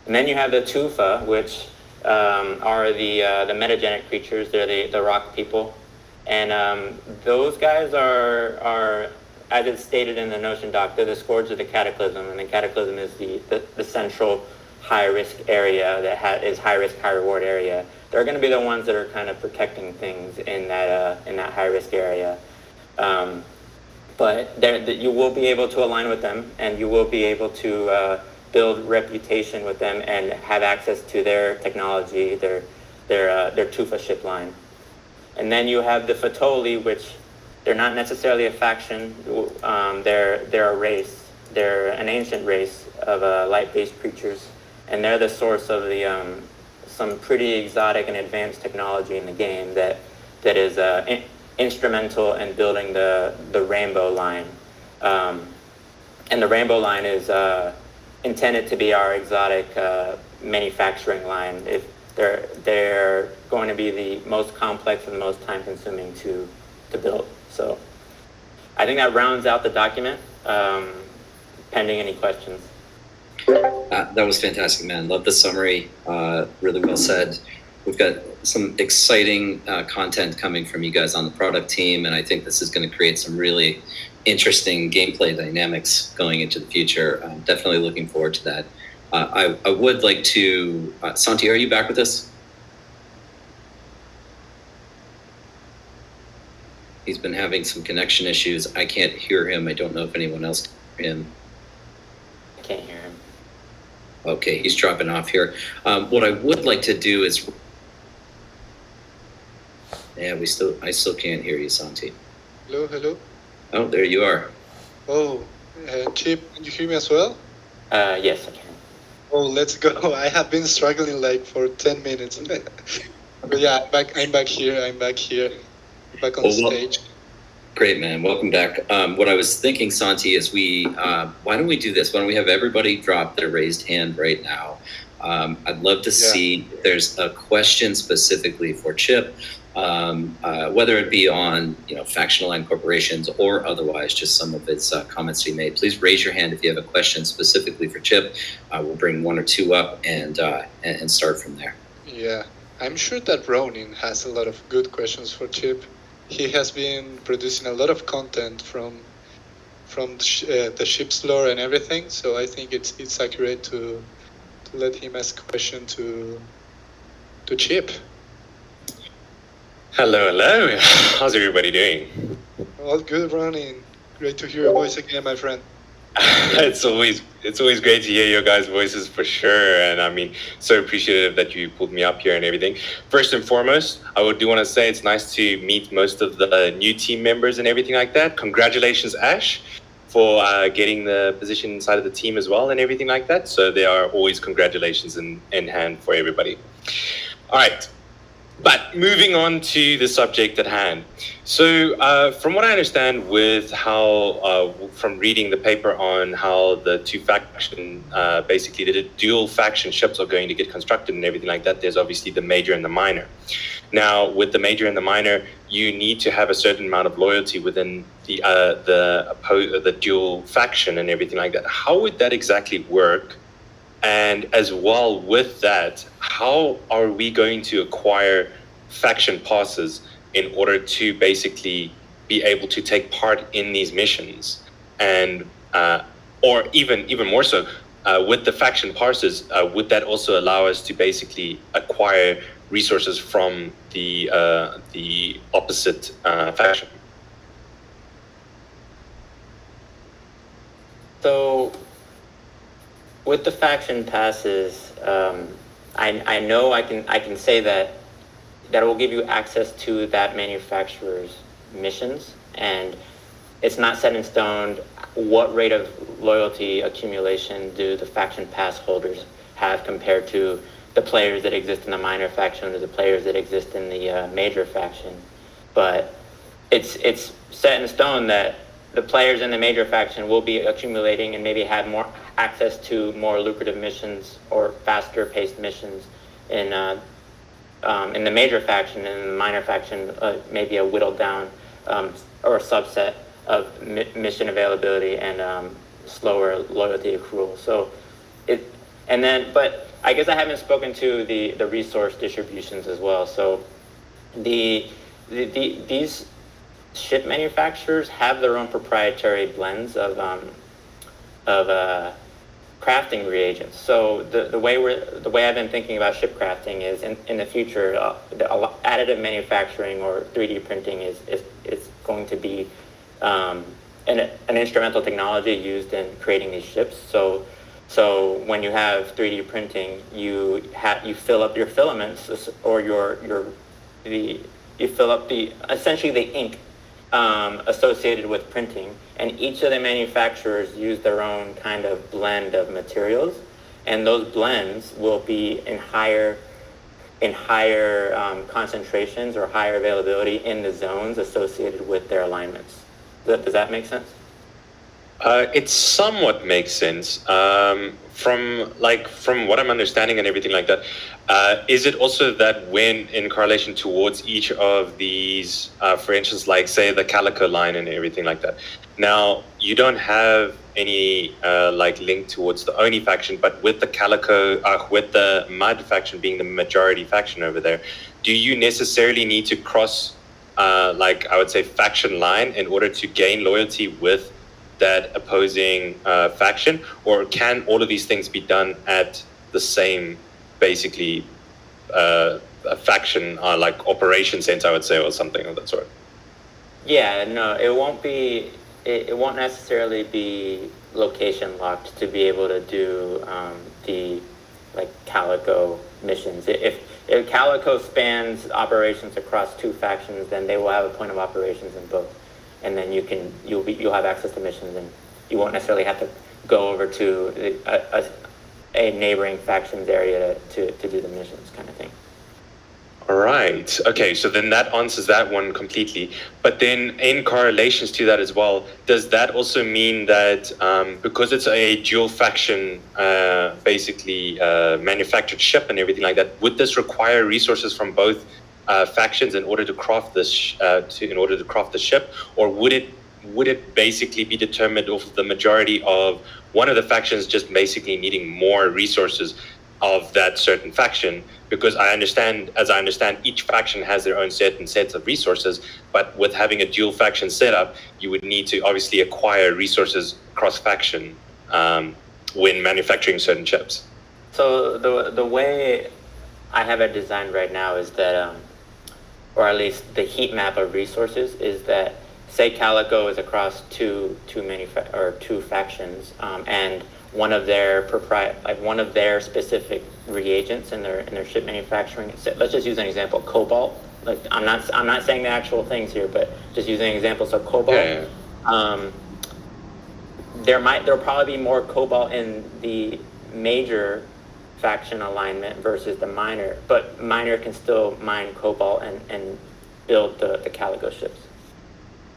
And then you have the Tufa, which are the metagenic creatures. They're the rock people, and those guys are, as it's stated in the Notion doc, they're the Scourge of the Cataclysm, and the Cataclysm is the central high risk area that is high risk, high reward area. They're going to be the ones that are kind of protecting things in that high risk area. But you will be able to align with them, and you will be able to build reputation with them and have access to their technology, their Tufa ship line. And then you have the Fatoli, which they're not necessarily a faction. They're a race. They're an ancient race of light-based creatures, and they're the source of some pretty exotic and advanced technology in the game that is instrumental in building the Rainbow line. And the Rainbow line is intended to be our exotic manufacturing line. They're going to be the most complex and the most time consuming to build. So I think that rounds out the document, pending any questions. That was fantastic, man. Love the summary. Really well said. We've got some exciting content coming from you guys on the product team, and I think this is going to create some really interesting gameplay dynamics going into the future. I'm definitely looking forward to that. I would like to... Santi, are you back with us? He's been having some connection issues. I can't hear him. I don't know if anyone else can hear him. I can't hear him. Okay, he's dropping off here. What I would like to do is... Yeah, I still can't hear you, Santi. Hello? Oh, there you are. Oh, Chip, can you hear me as well? Yes, I can. Oh, let's go. I have been struggling like for 10 minutes. But yeah, I'm back here. Back on stage. Great, man. Welcome back. What I was thinking, Santi, is why don't we do this? Why don't we have everybody drop their raised hand right now? I'd love to see if there's a question specifically for Chip, whether it be on factional line corporations or otherwise, just some of its comments he made. Please raise your hand if you have a question specifically for Chip. We'll bring one or two up and start from there. Yeah, I'm sure that Ronin has a lot of good questions for Chip. He has been producing a lot of content from the ship's lore and everything, so I think it's accurate to let him ask a question to Chip. Hello. How's everybody doing? All good, Ronin. Great to hear your voice again, my friend. It's always great to hear your guys' voices for sure, and I mean, so appreciative that you pulled me up here and everything. First and foremost, I do want to say it's nice to meet most of the new team members and everything like that. Congratulations, Ash. for getting the position inside of the team as well and everything like that. So there are always congratulations in hand for everybody. All right. But moving on to the subject at hand. So from what I understand with how, from reading the paper on how the two faction, basically the dual faction ships are going to get constructed and everything like that, there's obviously the major and the minor. Now, with the major and the minor, you need to have a certain amount of loyalty within the dual faction and everything like that. How would that exactly work? And as well with that, how are we going to acquire faction passes in order to basically be able to take part in these missions? And or even more so, with the faction passes, would that also allow us to basically acquire resources from the opposite faction? So with the faction passes, I know I can say that will give you access to that manufacturer's missions, and it's not set in stone what rate of loyalty accumulation do the faction pass holders have compared to the players that exist in the minor faction or the players that exist in the major faction. But it's set in stone that the players in the major faction will be accumulating and maybe have more access to more lucrative missions or faster paced missions in the major faction, and in the minor faction maybe a whittled down or a subset of mission availability and slower loyalty accrual. So but I guess I haven't spoken to the resource distributions as well. So these ship manufacturers have their own proprietary blends of crafting reagents. So the way I've been thinking about ship crafting is in the future, additive manufacturing or 3D printing is going to be an instrumental technology used in creating these ships. So when you have 3D printing, you fill up your filaments, or you fill up essentially the ink associated with printing, and each of the manufacturers use their own kind of blend of materials, and those blends will be in higher concentrations or higher availability in the zones associated with their alignments. Does that make sense? It somewhat makes sense. From what I'm understanding and everything like that, is it also that when in correlation towards each of these, for instance, like say the Calico line and everything like that, now you don't have any link towards the Oni faction, but with the Calico, with the Mud faction being the majority faction over there, do you necessarily need to cross I would say faction line in order to gain loyalty with that opposing faction, or can all of these things be done at the same basically a faction like operation center, I would say, or something of that sort? Yeah, no, it won't necessarily be location locked to be able to do the Calico missions. If Calico spans operations across two factions, then they will have a point of operations in both, and then you'll have access to missions, and you won't necessarily have to go over to a neighboring faction's area to do the missions, kind of thing. All right. Okay, so then that answers that one completely. But then in correlations to that as well, does that also mean that because it's a dual faction, basically manufactured ship and everything like that, would this require resources from both factions in order to craft this the ship, or would it basically be determined off the majority of one of the factions just basically needing more resources of that certain faction? Because as I understand, each faction has their own certain sets of resources, but with having a dual faction setup, you would need to obviously acquire resources cross faction when manufacturing certain chips. So the way I have it designed right now is that, or at least the heat map of resources is that, say Calico is across two factions, and one of their specific reagents in their ship manufacturing. Let's just use an example: cobalt. I'm not saying the actual things here, but just using an example. So cobalt. Yeah. there'll probably be more cobalt in the major faction alignment versus the minor, but minor can still mine cobalt and build the Caligo ships.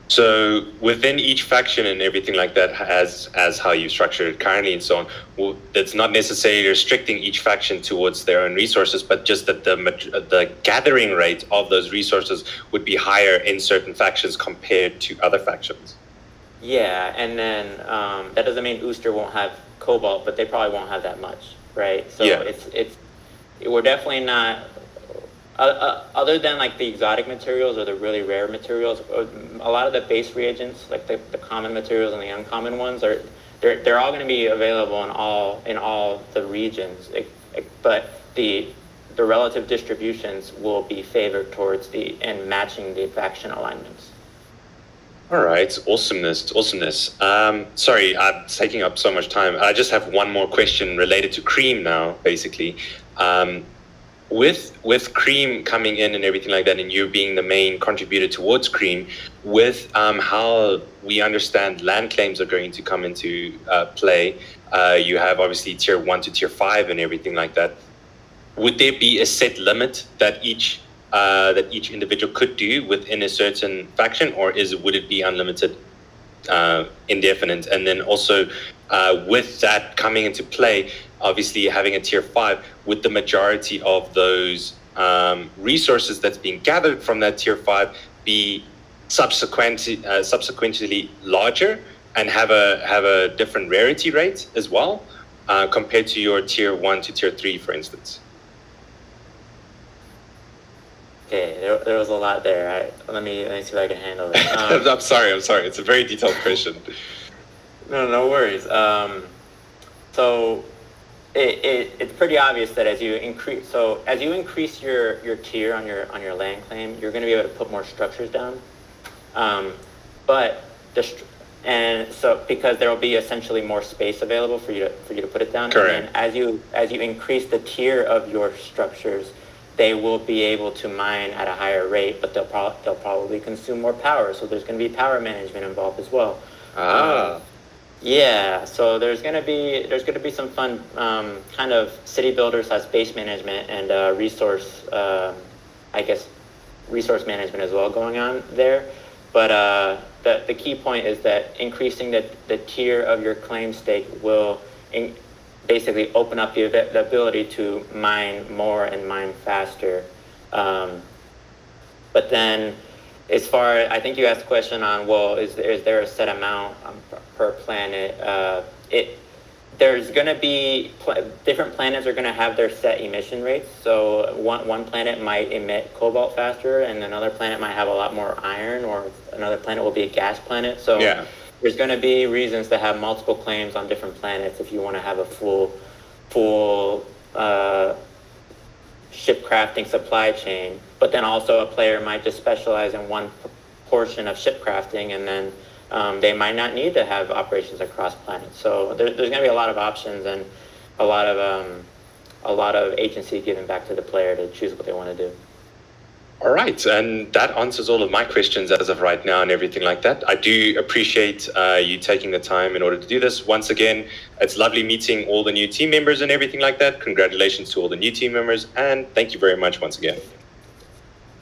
So within each faction and everything like that, as how you structure it currently and so on, well, that's not necessarily restricting each faction towards their own resources, but just that the gathering rate of those resources would be higher in certain factions compared to other factions. Yeah, and then that doesn't mean Ooster won't have cobalt, but they probably won't have that much, right? So Yeah. we're definitely not. Other than like the exotic materials or the really rare materials, a lot of the base reagents, like the common materials and the uncommon ones, they're all going to be available in all the regions. But the relative distributions will be favored towards and matching the faction alignments. All right, awesomeness. Sorry, I'm taking up so much time. I just have one more question related to Cream now, basically. With Cream coming in and everything like that, and you being the main contributor towards Cream, with how we understand land claims are going to come into play, you have obviously tier 1 to tier 5 and everything like that. Would there be a set limit that each individual could do within a certain faction, or would it be unlimited, indefinite? And then also with that coming into play, obviously having a tier 5, would the majority of those resources that's being gathered from that tier 5 be subsequently larger and have a different rarity rate as well, compared to your tier 1 to tier 3, for instance? Okay, there was a lot there. Let me see if I can handle it. I'm sorry. It's a very detailed question. No worries. So it's pretty obvious that as you increase your tier on your land claim, you're going to be able to put more structures down. Because there will be essentially more space available for you to put it down. Correct. And as you increase the tier of your structures, they will be able to mine at a higher rate, but they'll probably consume more power. So there's going to be power management involved as well. Yeah, so there's going to be some fun kind of city builders as base management and resource management as well going on there. But the key point is that increasing the tier of your claim stake will basically open up the ability to mine more and mine faster. But then, I think you asked a question on, well, is there a set amount per planet? There's going to be different planets are going to have their set emission rates. So one planet might emit cobalt faster, and another planet might have a lot more iron, or another planet will be a gas planet. So yeah. There's going to be reasons to have multiple claims on different planets if you want to have a full ship crafting supply chain. But then also a player might just specialize in one portion of ship crafting, and then they might not need to have operations across planets. So there's going to be a lot of options and a lot of agency given back to the player to choose what they want to do. All right, and that answers all of my questions as of right now and everything like that. I do appreciate you taking the time in order to do this. Once again, it's lovely meeting all the new team members and everything like that. Congratulations to all the new team members, and thank you very much once again.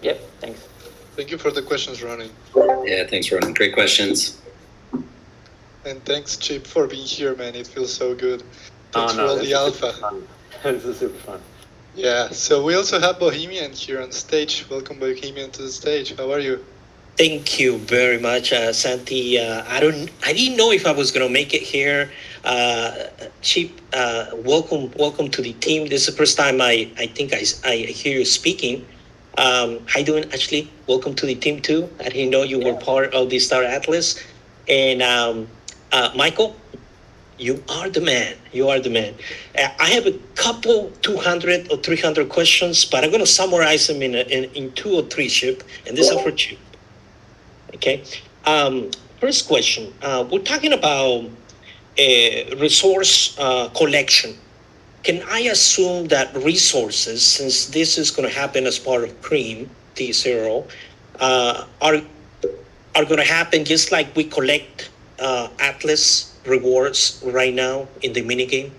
Yep, thanks. Thank you for the questions, Ronnie. Yeah, thanks, Ronan. Great questions. And thanks, Chip, for being here, man. It feels so good. Thanks for all the alpha. This is super fun. Yeah, so we also have Bohemian here on stage. Welcome, Bohemian, to the stage. How are you? Thank you very much, Santi. I didn't know if I was going to make it here. Chip, welcome to the team. This is the first time I think I hear you speaking. How you doing, Ashley? Welcome to the team too. I didn't know you were part of the Star Atlas. And Michael, you are the man. I have a couple 200 or 300 questions, but I'm going to summarize them in 2 or 3, Chip. And this is for Chip. Okay. First question. We're talking about resource collection. Can I assume that resources, since this is going to happen as part of Cream T0, are going to happen just like we collect Atlas rewards right now in the minigame?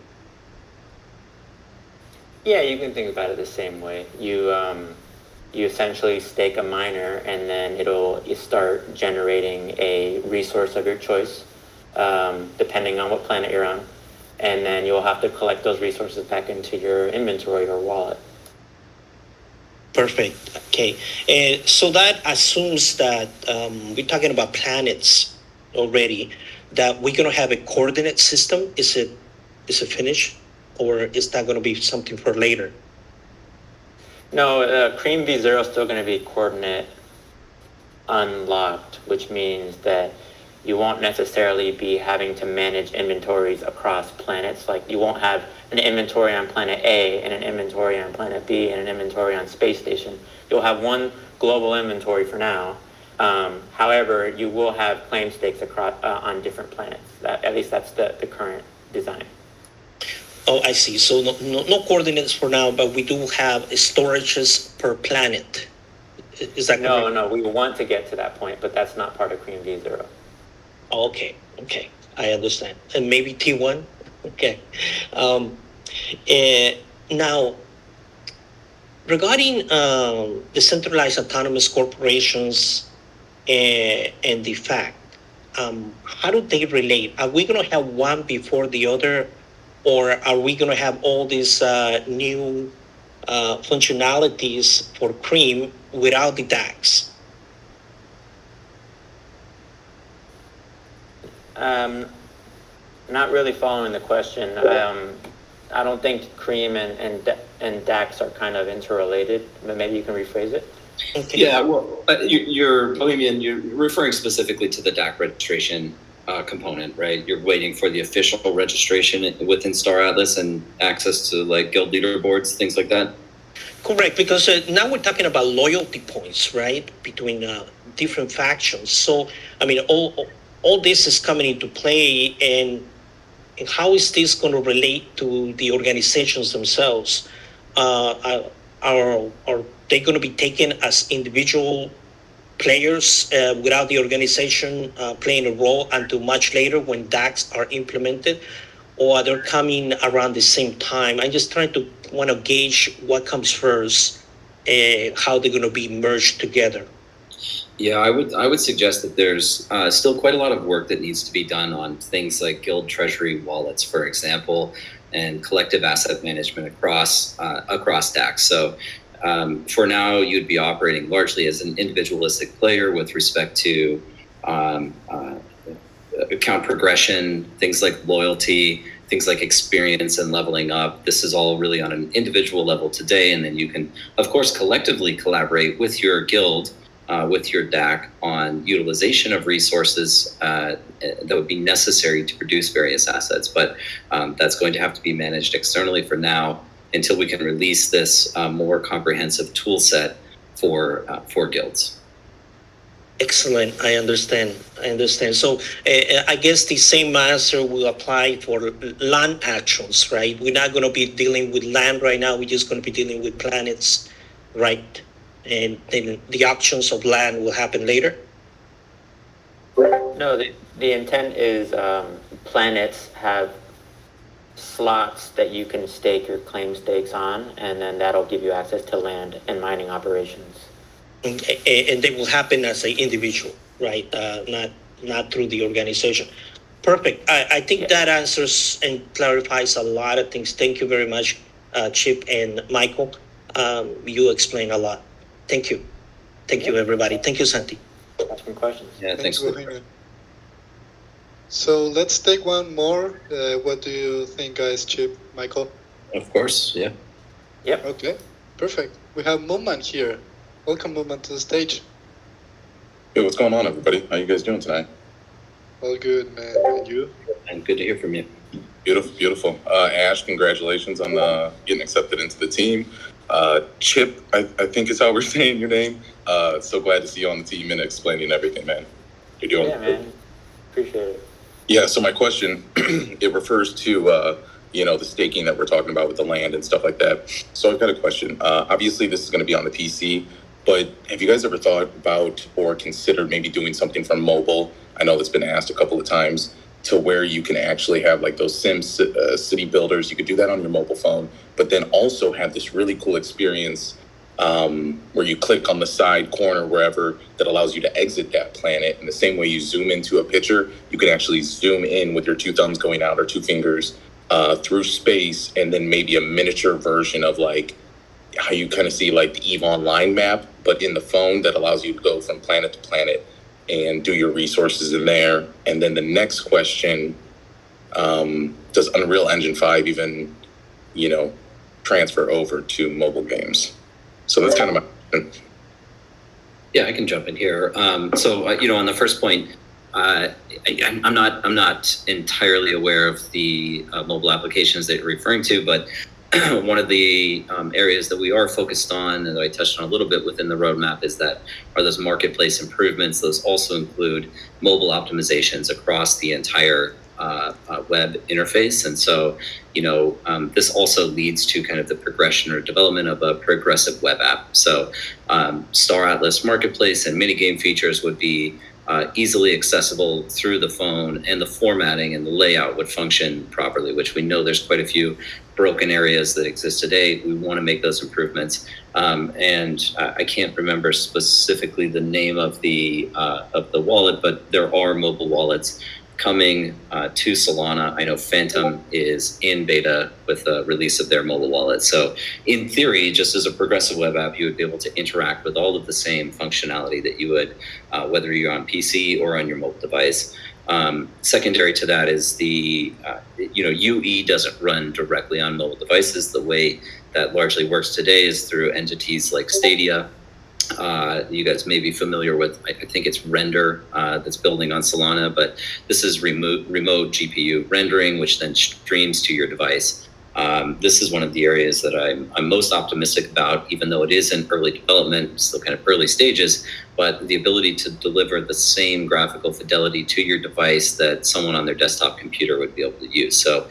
Yeah, you can think about it the same way. You essentially stake a miner, and then you start generating a resource of your choice, depending on what planet you're on, and then you'll have to collect those resources back into your inventory or wallet. Perfect. Okay. So that assumes that we're talking about planets already, that we're going to have a coordinate system. Is it finished, or is that going to be something for later? No, Cream V0 is still going to be coordinate unlocked, which means that you won't necessarily be having to manage inventories across planets. Like, you won't have an inventory on planet A and an inventory on planet B and an inventory on space station. You'll have one global inventory for now. However, you will have claim stakes across on different planets. At least that's the current design. Oh, I see. So no coordinates for now, but we do have storages per planet. Is that correct? No, we want to get to that point, but that's not part of Cream V0. Okay, I understand. And maybe T1? Okay. Now, regarding decentralized autonomous corporations and the fact, how do they relate? Are we going to have one before the other, or are we going to have all these new functionalities for Cream without the DAX? Not really following the question. I don't think Cream and DAX are kind of interrelated, but maybe you can rephrase it. Okay. Yeah, well, you're referring specifically to the DAC registration component, right? You're waiting for the official registration within Star Atlas and access to like guild leaderboards, things like that. Correct, because now we're talking about loyalty points, right, between different factions. So, I mean, all this is coming into play, and how is this going to relate to the organizations themselves? Are they going to be taken as individual players without the organization playing a role until much later when DAX are implemented, or are they coming around the same time? I'm just trying to want to gauge what comes first, how they're going to be merged together. Yeah, I would suggest that there's still quite a lot of work that needs to be done on things like guild treasury wallets, for example, and collective asset management across DAX. So for now, you'd be operating largely as an individualistic player with respect to account progression, things like loyalty, things like experience and leveling up. This is all really on an individual level today, and then you can, of course, collectively collaborate with your guild, with your DAC on utilization of resources that would be necessary to produce various assets. But that's going to have to be managed externally for now until we can release this more comprehensive tool set for guilds. Excellent. I understand. So I guess the same answer will apply for land actions, right? We're not going to be dealing with land right now. We're just going to be dealing with planets, right? And then the auctions of land will happen later? No, the intent is planets have slots that you can stake your claim stakes on, and then that'll give you access to land and mining operations. And they will happen as an individual, right? Not through the organization. Perfect. I think that answers and clarifies a lot of things. Thank you very much, Chip and Michael. You explained a lot. Thank you. Thank you, everybody. Thank you, Santi. Ask some questions. Yeah, thanks. So let's take one more. What do you think, guys? Chip, Michael? Of course, yeah. Yep. Okay, perfect. We have Mooman here. Welcome, Mooman, to the stage. Hey, what's going on, everybody? How you guys doing tonight? All good, man. And you? And good to hear from you. Beautiful, beautiful. Ash, congratulations on getting accepted into the team. Chip, I think is how we're saying your name. So glad to see you on the team and explaining everything, man. You're doing man. Appreciate it. Yeah, so my question, it refers to, the staking that we're talking about with the land and stuff like that. So I've got a question. Obviously, this is going to be on the PC, but have you guys ever thought about or considered maybe doing something from mobile? I know that's been asked a couple of times. to where you can actually have like those city builders. You could do that on your mobile phone, but then also have this really cool experience where you click on the side corner wherever that allows you to exit that planet. In the same way you zoom into a picture, you can actually zoom in with your two thumbs going out or two fingers through space, and then maybe a miniature version of like how you kind of see like the EVE Online map, but in the phone, that allows you to go from planet to planet and do your resources in there. And then the next question, does Unreal Engine 5 even, transfer over to mobile games? So that's kind of my... Yeah, I can jump in here. On the first point, I'm not entirely aware of the mobile applications that you're referring to, but one of the areas that we are focused on, and that I touched on a little bit within the roadmap, is that are those marketplace improvements. Those also include mobile optimizations across the entire web interface. And so, this also leads to kind of the progression or development of a progressive web app. So Star Atlas Marketplace and minigame features would be easily accessible through the phone, and the formatting and the layout would function properly, which we know there's quite a few broken areas that exist today. We want to make those improvements. And I can't remember specifically the name of the wallet, but there are mobile wallets coming to Solana. I know Phantom is in beta with the release of their mobile wallet. So in theory, just as a progressive web app, you would be able to interact with all of the same functionality that you would, whether you're on PC or on your mobile device. Secondary to that is the, UE doesn't run directly on mobile devices. The way that largely works today is through entities like Stadia. You guys may be familiar with, I think it's Render that's building on Solana, but this is remote GPU rendering, which then streams to your device. This is one of the areas that I'm most optimistic about, even though it is in early development, still kind of early stages, but the ability to deliver the same graphical fidelity to your device that someone on their desktop computer would be able to use. So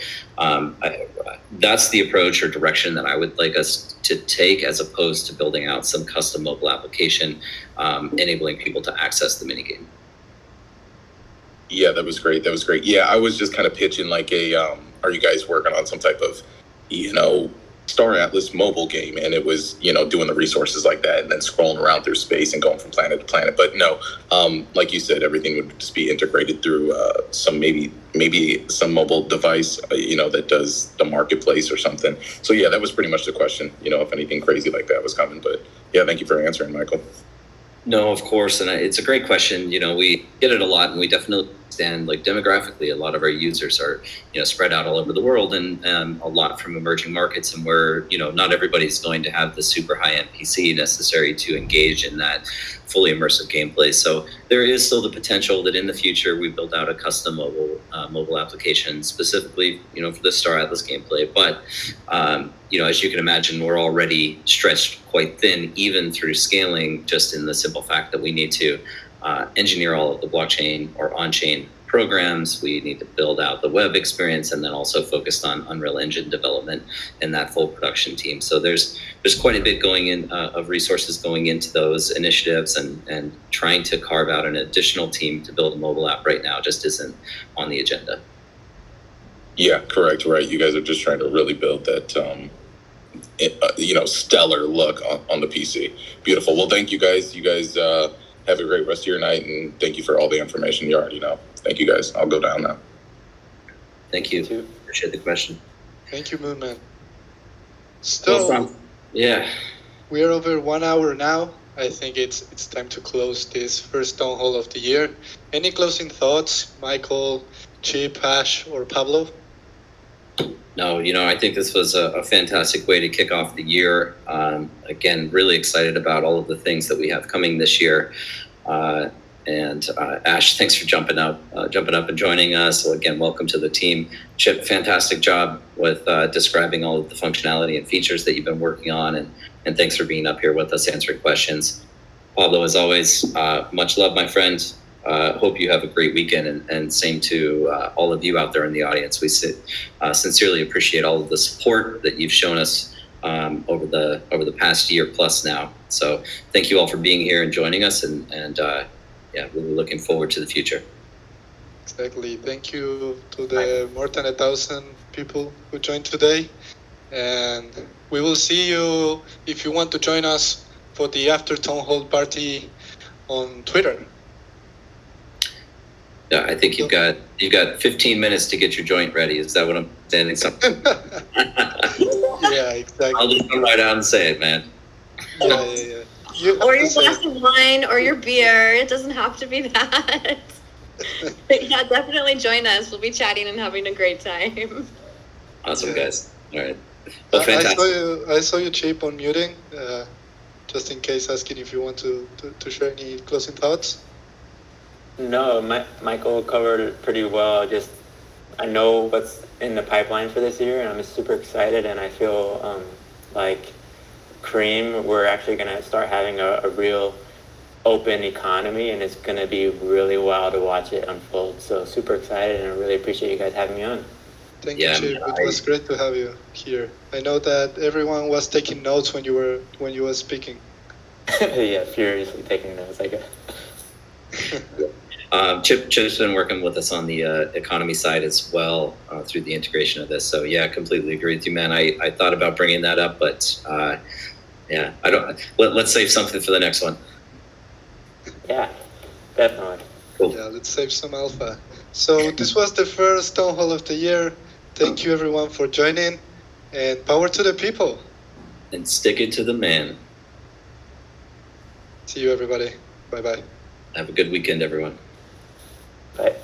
that's the approach or direction that I would like us to take, as opposed to building out some custom mobile application, enabling people to access the minigame. Yeah, that was great. Yeah, I was just kind of pitching like are you guys working on some type of, Star Atlas mobile game? And it was, doing the resources like that and then scrolling around through space and going from planet to planet. But no, like you said, everything would just be integrated through some maybe some mobile device, that does the marketplace or something. So yeah, that was pretty much the question, if anything crazy like that was coming. But yeah, thank you for answering, Michael. No, of course. And it's a great question. We get it a lot, and we definitely understand, like, demographically, a lot of our users are, spread out all over the world, and a lot from emerging markets, and where, not everybody's going to have the super high-end PC necessary to engage in that fully immersive gameplay. So there is still the potential that in the future we build out a custom mobile application specifically, for the Star Atlas gameplay. But as you can imagine, we're already stretched quite thin, even through scaling, just in the simple fact that we need to engineer all of the blockchain or on-chain programs. We need to build out the web experience, and then also focused on Unreal Engine development and that full production team. So there's quite a bit going in of resources going into those initiatives, and trying to carve out an additional team to build a mobile app right now just isn't on the agenda. Yeah, correct. Right. You guys are just trying to really build that, stellar look on the PC. Beautiful. Well, thank you guys. You guys have a great rest of your night, and thank you for all the information you already know. Thank you, guys. I'll go down now. Thank you. Appreciate the question. Thank you, Moonman. So, yeah, we're over 1 hour now. I think it's time to close this first Townhall of the year. Any closing thoughts, Michael, Chip, Ash, or Pablo? No, I think this was a fantastic way to kick off the year. Again, really excited about all of the things that we have coming this year. And Ash, thanks for jumping up and joining us. So again, welcome to the team. Chip, fantastic job with describing all of the functionality and features that you've been working on. And thanks for being up here with us answering questions. Pablo, as always, much love, my friend. Hope you have a great weekend, and same to all of you out there in the audience. We sincerely appreciate all of the support that you've shown us over the past year plus now. So thank you all for being here and joining us, and really looking forward to the future. Exactly. Thank you to the more than 1,000 people who joined today. And we will see you if you want to join us for the after town hall party on Twitter. Yeah, I think you've got 15 minutes to get your joint ready. Is that what I'm saying? Something? Yeah, exactly. I'll just come right out and say it, man. Yeah. Or your glass of wine or your beer. It doesn't have to be that. But yeah, definitely join us. We'll be chatting and having a great time. Awesome, Yeah. guys. All right. Well, I fantastic. saw you Chip on muting, just in case, asking if you want to share any closing thoughts. No, Michael covered it pretty well. I know what's in the pipeline for this year, and I'm super excited. And I feel like Cream, we're actually going to start having a real open economy, and it's going to be really wild to watch it unfold. So super excited, and I really appreciate you guys having me on. Thank you, Chip. It was great to have you here. I know that everyone was taking notes when you were speaking. Yeah, furiously taking notes, I guess. Chip's been working with us on the economy side as well through the integration of this. So yeah, completely agree with you, man. I thought about bringing that up, but yeah, I don't. Let's save something for the next one. Yeah, definitely. Cool. Yeah, let's save some alpha. So this was the first town hall of the year. Thank you everyone for joining, and power to the people. And stick it to the man. See you everybody. Bye bye. Have a good weekend, everyone. Bye.